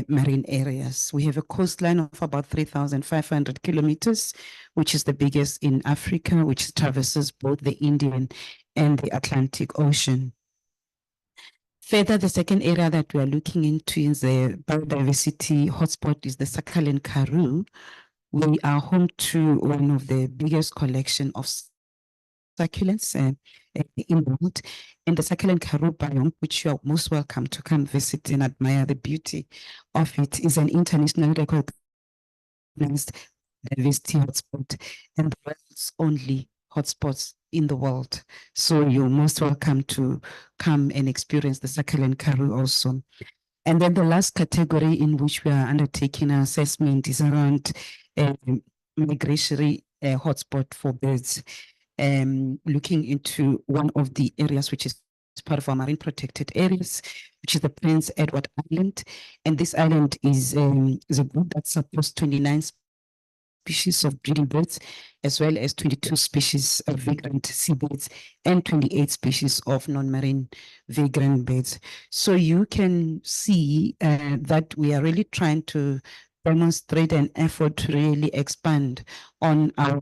marine areas. We have a coastline of about 3,500 kilometers, which is the biggest in Africa, which traverses both the Indian and the Atlantic Ocean. Further, the second area that we are looking into is the biodiversity hotspot is the Sakhalin Karoo. We are home to one of the biggest collection of succulents in the world, and the Sakhalin Karoo biome, which you are most welcome to come visit and admire the beauty of it, is an internationally recognized biodiversity hotspot and the world's only hotspots in the world. So you're most welcome to come and experience the Sakhalin Karoo also. And then the last category in which we are undertaking an assessment is around migratory hotspot for birds, looking into one of the areas which is part of our marine protected areas, which is the Prince Edward Island. And this island is a group that supports 29 species of breeding birds, as well as 22 species of vagrant seabirds and 28 species of non-marine vagrant birds. So you can see that we are really trying to demonstrate an effort to really expand on our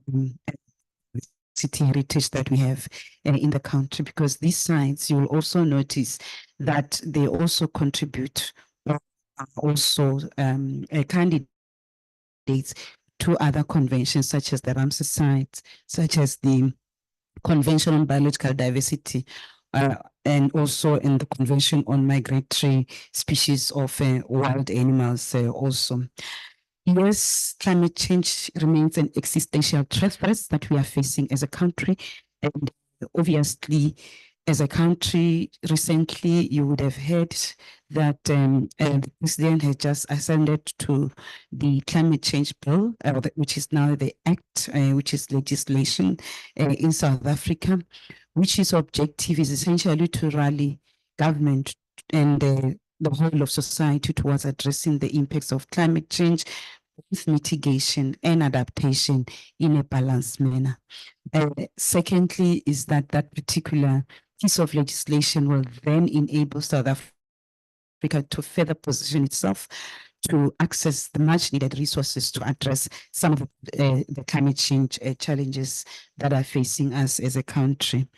city heritage that we have in the country, because these sites, you will also notice that they also contribute also candidates to other conventions such as the Ramsar sites, such as the Convention on Biological Diversity, and also in the Convention on Migratory Species of Wild Animals also. Yes, climate change remains an existential threat that we are facing as a country. And obviously, as a country, recently you would have heard that the president has just ascended to the climate change bill, which is now the act, which is legislation in South Africa, which its objective is essentially to rally government and the whole of society towards addressing the impacts of climate change, with mitigation and adaptation in a balanced manner. Secondly, is that particular piece of legislation will then enable South Africa to further position itself to access the much needed resources to address some of the climate change challenges that are facing us as a country.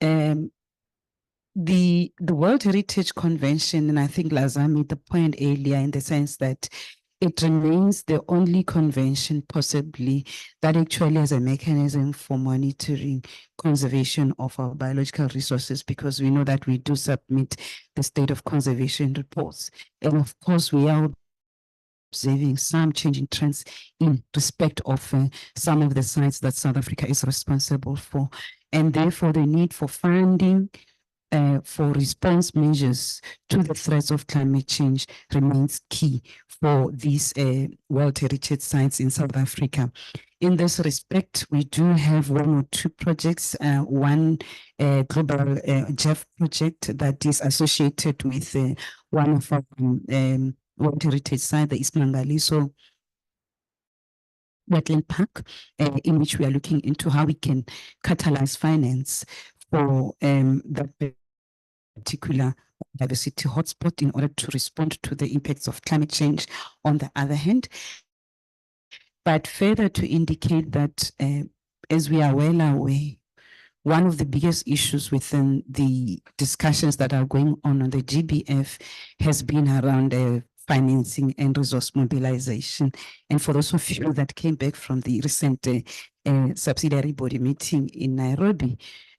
The World Heritage Convention, and I think Lazar made the point earlier in the sense that it remains the only convention possibly that actually has a mechanism for monitoring conservation of our biological resources, because we know that we do submit the state of conservation reports. And of course, we are observing some changing trends in respect of some of the sites that South Africa is responsible for. And therefore, the need for funding for response measures to the threats of climate change remains key for these World Heritage sites in South Africa. In this respect, we do have one or two projects, one global GEF project that is associated with one of our World Heritage sites, the Ismangaliso Wetland Park, in which we are looking into how we can catalyze finance for that particular diversity hotspot in order to respond to the impacts of climate change on the other hand. But further to indicate that, as we are well aware, one of the biggest issues within the discussions that are going on the GBF has been around financing and resource mobilization. And for those of you that came back from the recent subsidiary body meeting in Nairobi,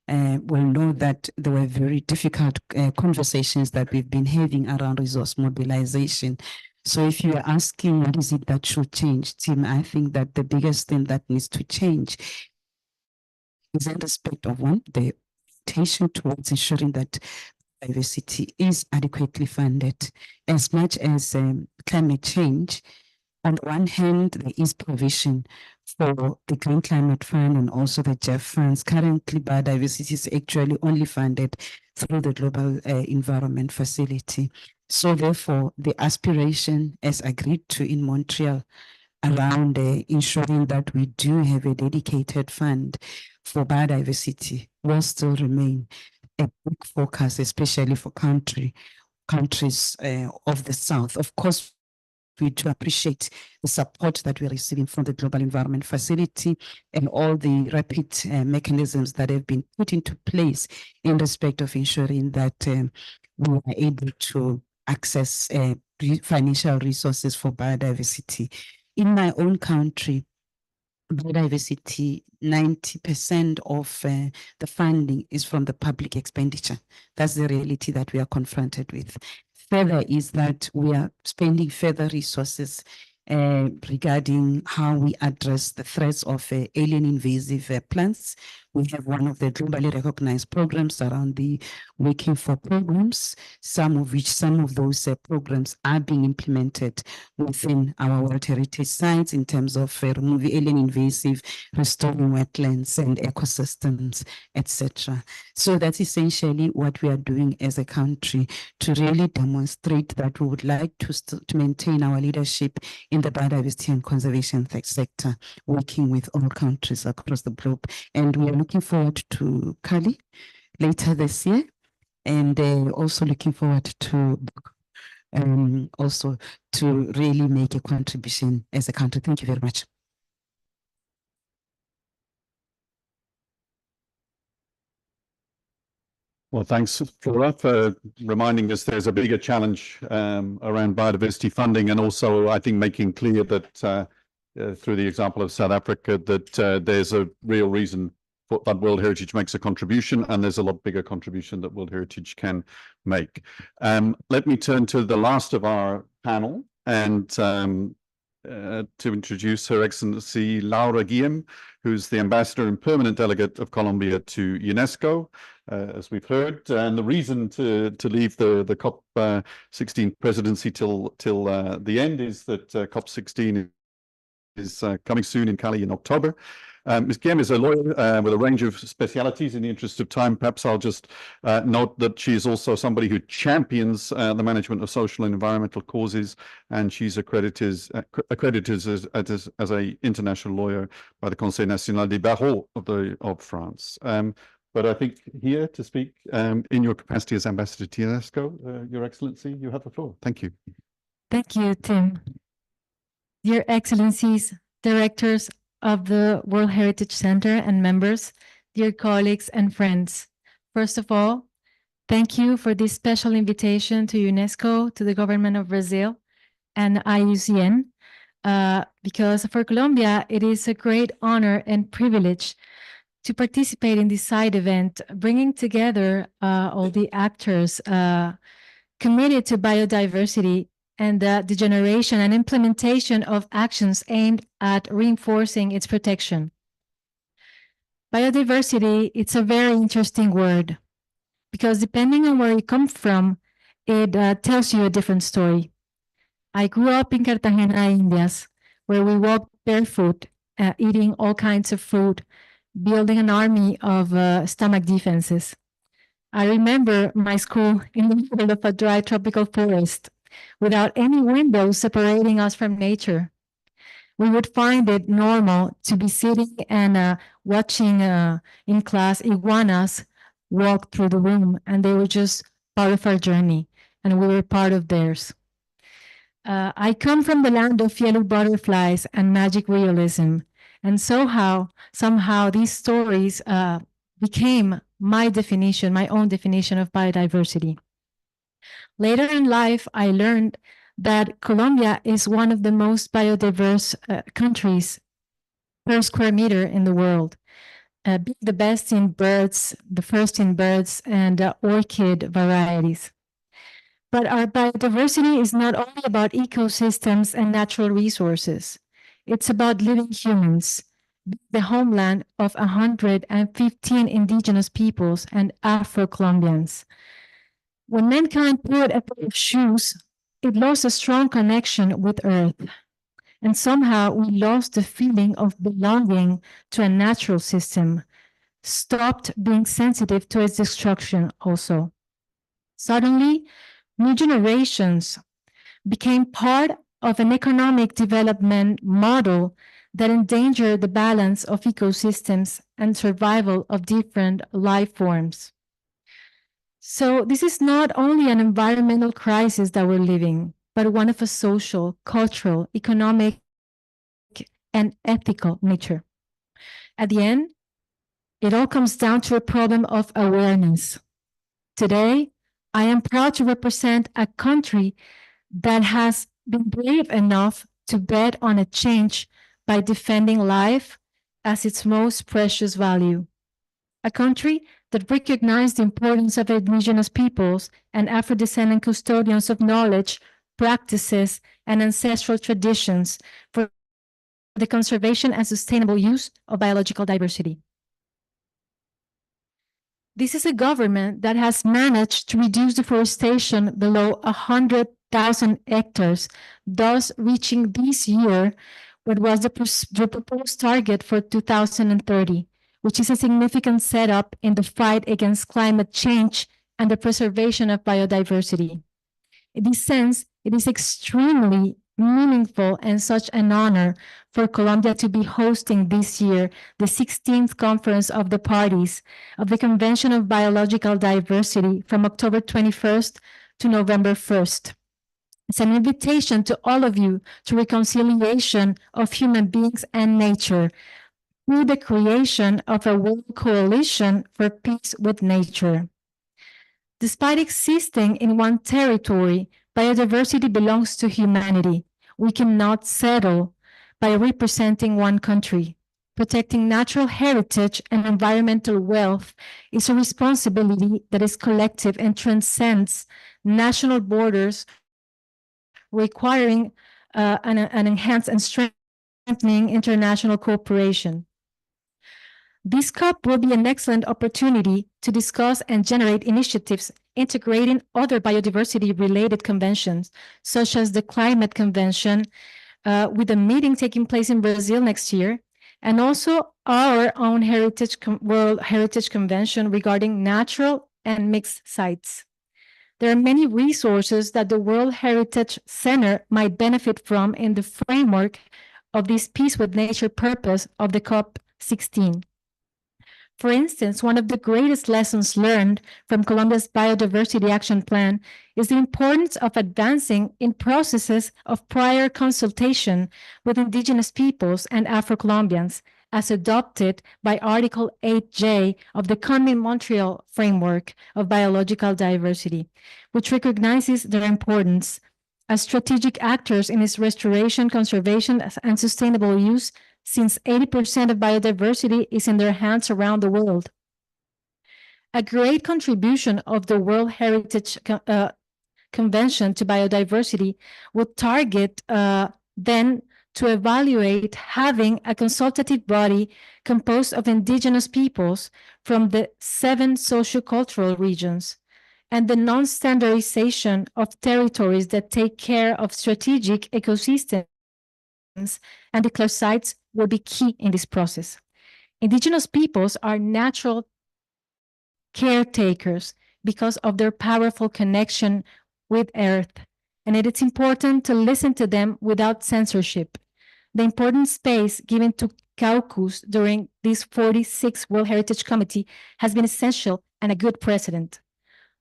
will know that there were very difficult conversations that we've been having around resource mobilization. So if you are asking what is it that should change, Tim, I think that the biggest thing that needs to change is in respect of one, the attention towards ensuring that diversity is adequately funded. As much as climate change, on the one hand, there is provision for the Green Climate Fund and also the GEF funds. Currently, biodiversity is actually only funded through the Global Environment Facility. So therefore, the aspiration as agreed to in Montreal around ensuring that we do have a dedicated fund for biodiversity will still remain a big focus, especially for countries of the South. Of course, we do appreciate the support that we're receiving from the Global Environment Facility and all the rapid mechanisms that have been put into place in respect of ensuring that we are able to access financial resources for biodiversity. In my own country, biodiversity, 90% of the funding is from the public expenditure. That's the reality that we are confronted with. Further is that we are spending further resources regarding how we address the threats of alien invasive plants. We have one of the globally recognized programs around the Working for programs, some of those programs are being implemented within our World Heritage sites in terms of removing alien invasive, restoring wetlands and ecosystems, etc. So that's essentially what we are doing as a country to really demonstrate that we would like to maintain our leadership in the biodiversity and conservation sector, working with all countries across the globe. And we are looking forward to Cali later this year, and also looking forward to also to really make a contribution as a country. Thank you very much. Well, thanks, Flora, for reminding us there's a bigger challenge around biodiversity funding, and also, I think, making clear that through the example of South Africa, that there's a real reason that World Heritage makes a contribution, and there's a lot bigger contribution that World Heritage can make. Let me turn to the last of our panel and to introduce Her Excellency Laura Guillem, who's the Ambassador and Permanent Delegate of Colombia to UNESCO, as we've heard. And the reason to leave the COP16 presidency till the end is that COP16 is coming soon in Cali in October. Ms. Guillem is a lawyer with a range of specialities. In the interest of time, perhaps I'll just note that she is also somebody who champions the management of social and environmental causes, and she's accredited as an international lawyer by the Conseil National des Barreaux of France. But I think here to speak in your capacity as Ambassador to UNESCO, Your Excellency, you have the floor. Thank you. Thank you, Tim. Your Excellencies, directors of the World Heritage Center and members, dear colleagues and friends. First of all, thank you for this special invitation to UNESCO, to the government of Brazil, and IUCN, because for Colombia, it is a great honor and privilege to participate in this side event, bringing together all the actors committed to biodiversity and the generation and implementation of actions aimed at reinforcing its protection. Biodiversity, it's a very interesting word because depending on where you come from, it tells you a different story. I grew up in Cartagena, Indias, where we walked barefoot, eating all kinds of food, building an army of stomach defenses. I remember my school in the middle of a dry tropical forest without any windows separating us from nature. We would find it normal to be sitting and watching in class iguanas walk through the room, and they were just part of our journey, and we were part of theirs. I come from the land of yellow butterflies and magic realism, and somehow these stories became my definition, my own definition of biodiversity. Later in life, I learned that Colombia is one of the most biodiverse countries per square meter in the world, being the best in birds, the first in birds and orchid varieties. But our biodiversity is not only about ecosystems and natural resources. It's about living humans, the homeland of 115 indigenous peoples and Afro-Colombians. When mankind put a pair of shoes, it lost a strong connection with Earth. And somehow we lost the feeling of belonging to a natural system, stopped being sensitive to its destruction also. Suddenly, new generations became part of an economic development model that endangered the balance of ecosystems and survival of different life forms. So this is not only an environmental crisis that we're living, but one of a social, cultural, economic, and ethical nature. At the end, it all comes down to a problem of awareness. Today, I am proud to represent a country that has been brave enough to bet on a change by defending life as its most precious value. A country that recognized the importance of indigenous peoples and Afro-descendant custodians of knowledge, practices, and ancestral traditions for the conservation and sustainable use of biological diversity. This is a government that has managed to reduce deforestation below 100,000 hectares, thus reaching this year what was the proposed target for 2030, which is a significant setup in the fight against climate change and the preservation of biodiversity. In this sense, it is extremely meaningful and such an honor for Colombia to be hosting this year the 16th Conference of the Parties of the Convention of Biological Diversity from October 21st to November 1st. It's an invitation to all of you to reconciliation of human beings and nature through the creation of a world coalition for peace with nature. Despite existing in one territory, biodiversity belongs to humanity. We cannot settle by representing one country. Protecting natural heritage and environmental wealth is a responsibility that is collective and transcends national borders, requiring an enhanced and strengthening international cooperation. This COP will be an excellent opportunity to discuss and generate initiatives integrating other biodiversity-related conventions, such as the Climate Convention, with a meeting taking place in Brazil next year, and also our own World Heritage Convention regarding natural and mixed sites. There are many resources that the World Heritage Center might benefit from in the framework of this Peace with Nature purpose of the COP16. For instance, one of the greatest lessons learned from Colombia's Biodiversity Action Plan is the importance of advancing in processes of prior consultation with indigenous peoples and Afro-Colombians, as adopted by Article 8J of the Kunming-Montreal Framework of Biological Diversity, which recognizes their importance. as strategic actors in its restoration, conservation, and sustainable use, since 80% of biodiversity is in their hands around the world. A great contribution of the World Heritage Convention to biodiversity would target then to evaluate having a consultative body composed of indigenous peoples from the 7 sociocultural regions, and the non-standardization of territories that take care of strategic ecosystems and declare sites will be key in this process. Indigenous peoples are natural caretakers because of their powerful connection with Earth, and it is important to listen to them without censorship. The important space given to caucus during this 46th World Heritage Committee has been essential and a good precedent.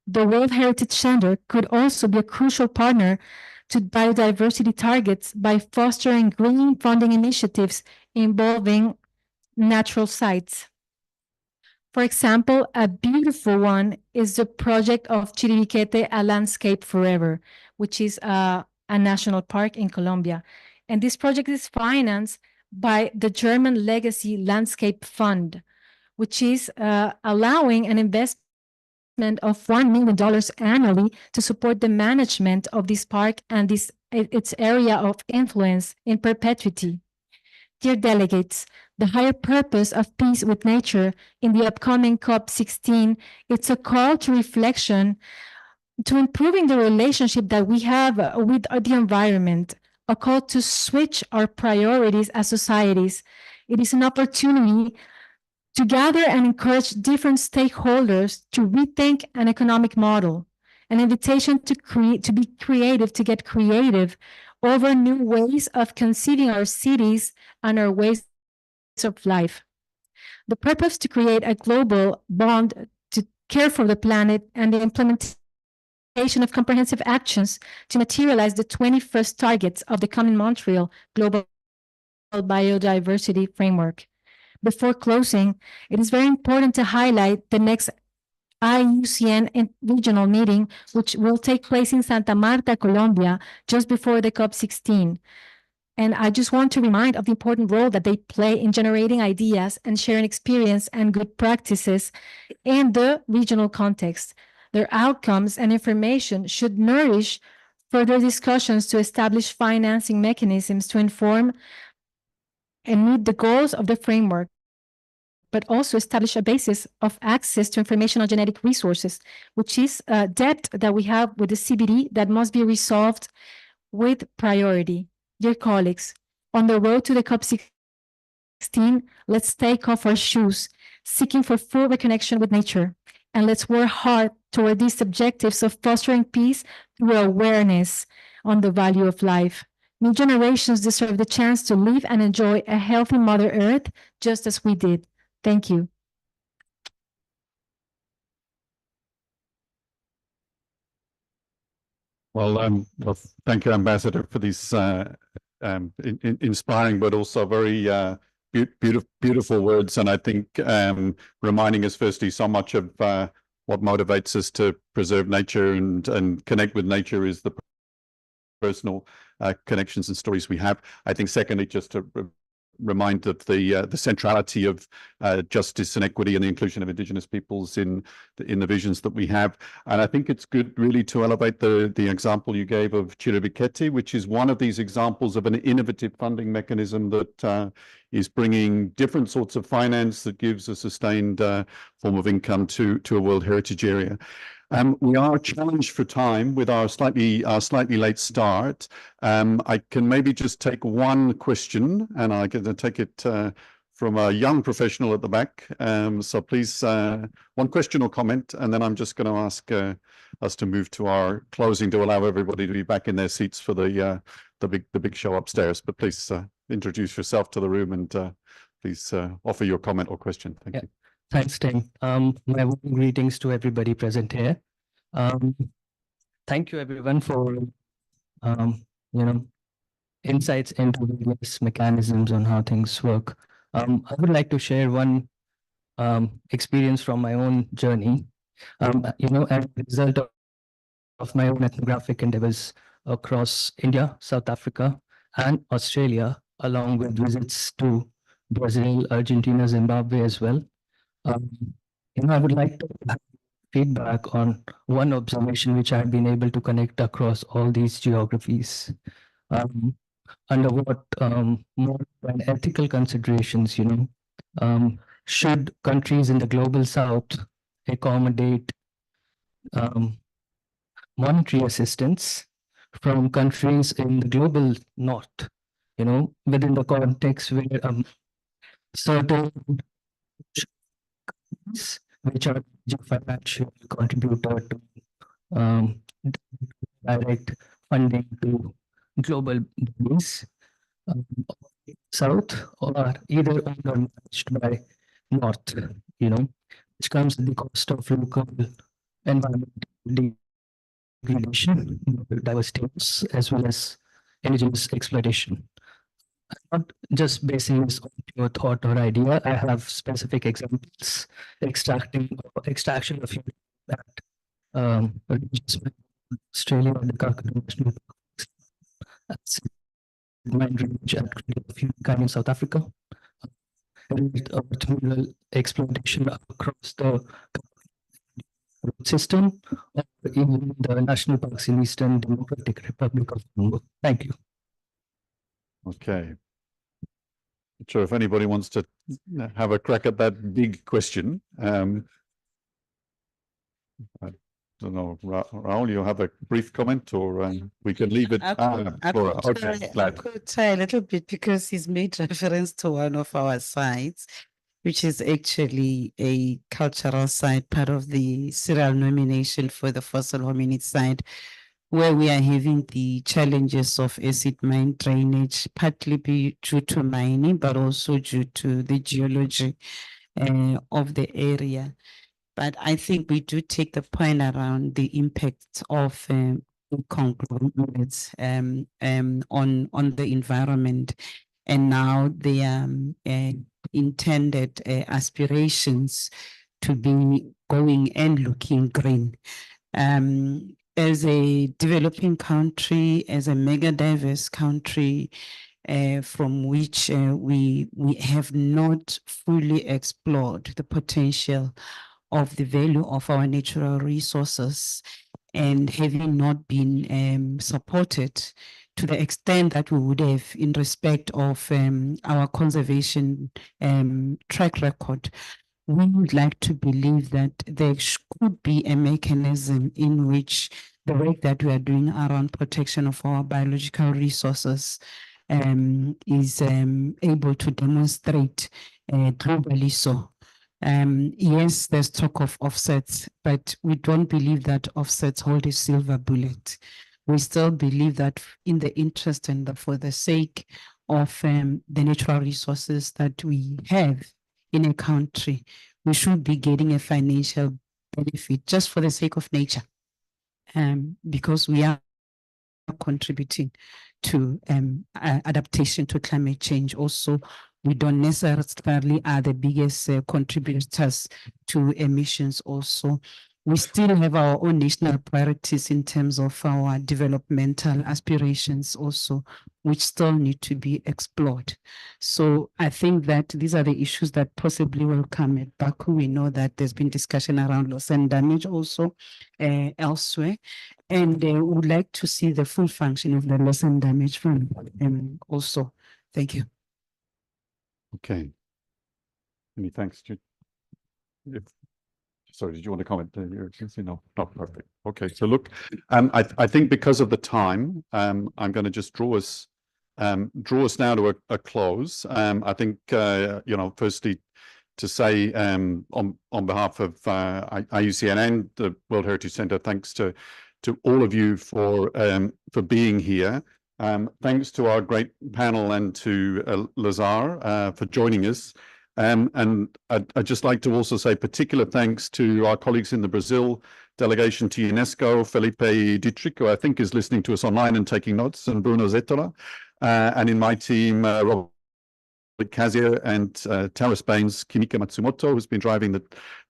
The World Heritage Center could also be a crucial partner to biodiversity targets by fostering green funding initiatives involving natural sites. For example, a beautiful one is the project of Chiribiquete, A Landscape Forever, which is a national park in Colombia. And this project is financed by the German Legacy Landscape Fund, which is allowing an investment of $1 million annually to support the management of this park and its area of influence in perpetuity. Dear delegates, the higher purpose of peace with nature in the upcoming COP16, it's a call to reflection to improving the relationship that we have with the environment, a call to switch our priorities as societies. It is an opportunity to gather and encourage different stakeholders to rethink an economic model, an invitation to be creative, to get creative over new ways of conceiving our cities and our ways of life. The purpose to create a global bond to care for the planet and the implementation of comprehensive actions to materialize the 21st targets of the Common Montreal Global Biodiversity Framework. Before closing, it is very important to highlight the next IUCN regional meeting, which will take place in Santa Marta, Colombia, just before the COP16. And I just want to remind of the important role that they play in generating ideas and sharing experience and good practices in the regional context. Their outcomes and information should nourish further discussions to establish financing mechanisms to inform and meet the goals of the framework, but also establish a basis of access to information on genetic resources, which is a debt that we have with the CBD that must be resolved with priority. Dear colleagues, on the road to the COP16, let's take off our shoes, seeking for full reconnection with nature, and let's work hard toward these objectives of fostering peace through awareness on the value of life. New generations deserve the chance to live and enjoy a healthy Mother Earth, just as we did. Thank you. Well, thank you, Ambassador, for these inspiring but also very beautiful words. And I think reminding us firstly so much of what motivates us to preserve nature and connect with nature is the personal connections and stories we have. I think secondly, just to remind of the centrality of justice and equity and the inclusion of Indigenous peoples in the visions that we have. And I think it's good really to elevate the example you gave of Chiribiquete, which is one of these examples of an innovative funding mechanism that is bringing different sorts of finance that gives a sustained form of income to a World Heritage Area. We are challenged for time with our slightly late start. I can maybe just take one question, and I'm going to take it from a young professional at the back. So please, one question or comment, and then I'm just going to ask us to move to our closing to allow everybody to be back in their seats for the big show upstairs. But please introduce yourself to the room and please offer your comment or question. Thank you. Thanks, Tim. My greetings to everybody present here. Thank you, everyone, for insights into various mechanisms on how things work. I would like to share one experience from my own journey. As a result of my own ethnographic endeavors across India, South Africa, and Australia, along with visits to Brazil, Argentina, Zimbabwe as well. I would like to have feedback on one observation which I've been able to connect across all these geographies. Under what more than ethical considerations, should countries in the global south accommodate monetary assistance from countries in the global north, within the context where certain which are financial contributor to direct funding to global bodies south, or either owned or managed by north, which comes at the cost of local environmental degradation, diversity loss, as well as indigenous exploitation. I'm not just basing this on pure thought or idea. I have specific examples. Extraction of human that Australia and the Kakadu National Park, mine range and humankind in South Africa, mineral exploitation across the system, or even the national parks in Eastern Democratic Republic of Congo. Thank you. Okay. Not sure if anybody wants to have a crack at that big question. I don't know, Raul, you have a brief comment, or we can leave it. Flora, okay, I could try a little bit, because he's made reference to one of our sites, which is actually a cultural site, part of the serial nomination for the fossil hominid site, where we are having the challenges of acid mine drainage, partly due to mining, but also due to the geology of the area. But I think we do take the point around the impact of conglomerates on the environment, and now the intended aspirations to be going and looking green. As a developing country, as a mega diverse country, from which we have not fully explored the potential of the value of our natural resources, and having not been supported to the extent that we would have in respect of our conservation track record, we would like to believe that there could be a mechanism in which the work that we are doing around protection of our biological resources is able to demonstrate globally so. Yes, there's talk of offsets, but we don't believe that offsets hold a silver bullet. We still believe that in the interest and for the sake of the natural resources that we have in a country, we should be getting a financial benefit just for the sake of nature, because we are contributing to adaptation to climate change. Also, we don't necessarily are the biggest contributors to emissions. Also, we still have our own national priorities in terms of our developmental aspirations also, which still need to be explored. So I think that these are the issues that possibly will come at Baku. We know that there's been discussion around loss and damage also elsewhere, and we would like to see the full function of the loss and damage fund also. Thank you. Okay. Many thanks. Sorry, did you want to comment? No, not perfect. Okay, so look, I think because of the time, I'm going to just draw us now to a close. I think firstly to say on behalf of IUCN and the World Heritage Centre, thanks to all of you for being here. Thanks to our great panel and to Lazar for joining us. And I'd just like to also say particular thanks to our colleagues in the Brazil delegation to UNESCO, Felipe Dietrich, who I think is listening to us online and taking notes, and Bruno Zetola, and in my team, Robert Kazia and Terra Spain's Kimika Matsumoto, who's been driving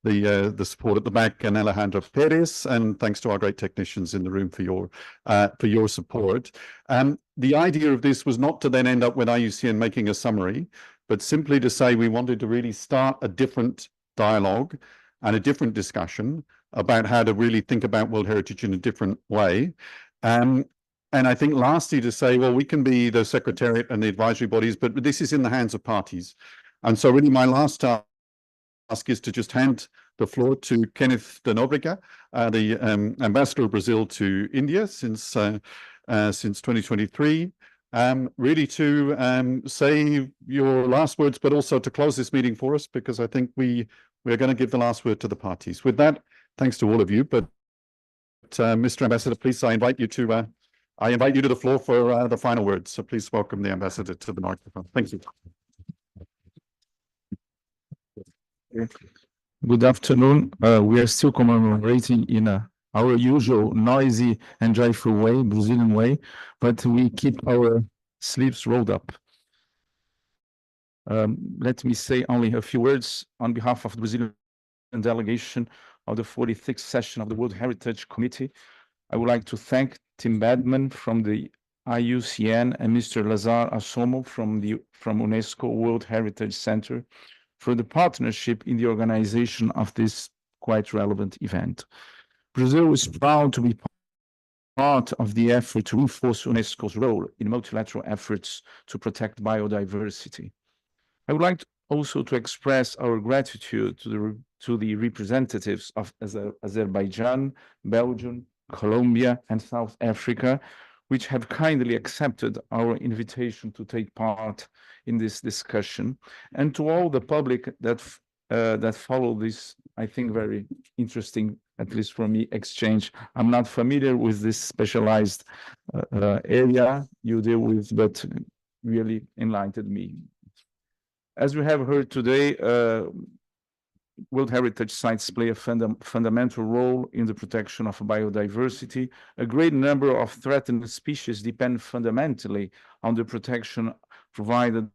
the support at the back, and Alejandro Perez, and thanks to our great technicians in the room for your support. The idea of this was not to then end up with IUCN making a summary, but simply to say we wanted to really start a different dialogue and a different discussion about how to really think about World Heritage in a different way. And I think lastly to say, well, we can be the Secretariat and the advisory bodies, but this is in the hands of parties. And so really my last task is to just hand the floor to Kenneth de Nobrega, the Ambassador of Brazil to India since 2023, really to say your last words, but also to close this meeting for us, because I think we're going to give the last word to the parties. With that, thanks to all of you, but Mr. Ambassador, please, I invite you to the floor for the final words. So please welcome the Ambassador to the microphone. Thank you. Good afternoon. We are still commemorating in our usual noisy and joyful way, Brazilian way, but we keep our sleeves rolled up. Let me say only a few words on behalf of the Brazilian delegation of the 46th session of the World Heritage Committee. I would like to thank Tim Badman from the IUCN and Mr. Lazar Assomo from UNESCO World Heritage Center for the partnership in the organization of this quite relevant event. Brazil is proud to be part of the effort to reinforce UNESCO's role in multilateral efforts to protect biodiversity. I would like also to express our gratitude to the representatives of Azerbaijan, Belgium, Colombia, and South Africa, which have kindly accepted our invitation to take part in this discussion, and to all the public that follow this, I think, very interesting, at least for me, exchange. I'm not familiar with this specialized area you deal with, but really enlightened me. As we have heard today, World Heritage Sites play a fundamental role in the protection of biodiversity. A great number of threatened species depend fundamentally on the protection provided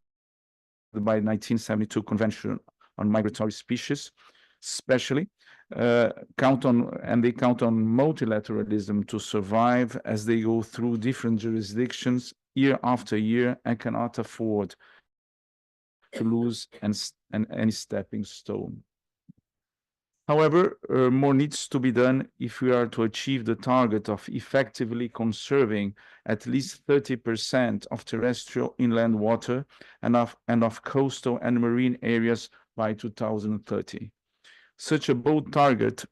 by the 1972 Convention on Migratory Species, especially. They count on multilateralism to survive as they go through different jurisdictions year after year and cannot afford to lose any stepping stone. However, more needs to be done if we are to achieve the target of effectively conserving at least 30% of terrestrial inland water and of coastal and marine areas by 2030. Such a bold target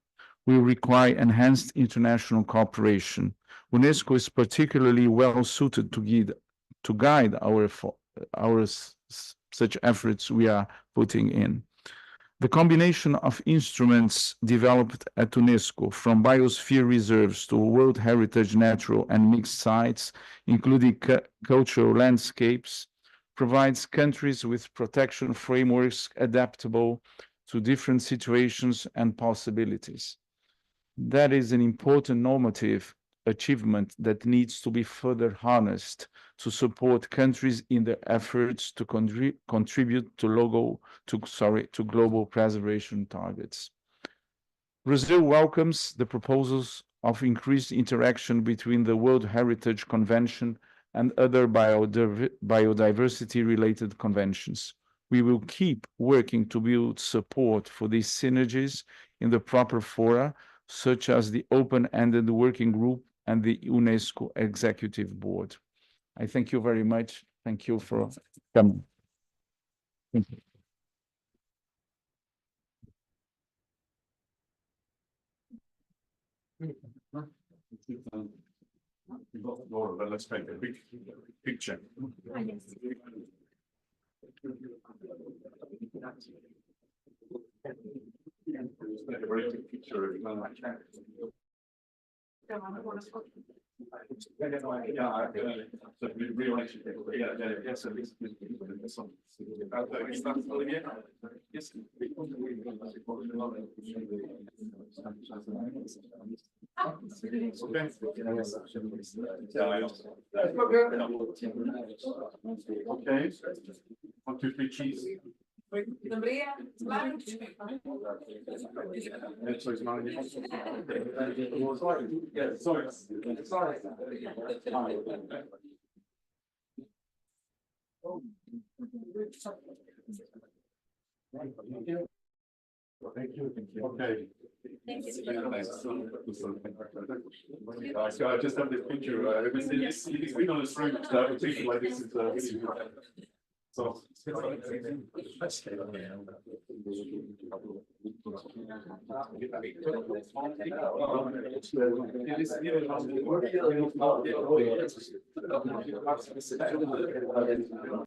will require enhanced international cooperation. UNESCO is particularly well suited to guide our such efforts we are putting in. The combination of instruments developed at UNESCO, from biosphere reserves to World Heritage natural and mixed sites, including cultural landscapes, provides countries with protection frameworks adaptable to different situations and possibilities. That is an important normative achievement that needs to be further harnessed to support countries in their efforts to contribute to global preservation targets. Brazil welcomes the proposals of increased interaction between the World Heritage Convention and other biodiversity-related conventions. We will keep working to build support for these synergies in the proper fora, such as the open-ended working group and the UNESCO Executive Board. I thank you very much. Thank you for coming. Thank you. Let's take a big picture. Okay. 1, 2, 3, cheese. Thank you. Okay. So I just have this picture. It's been on the street. I would think like this is really good. So.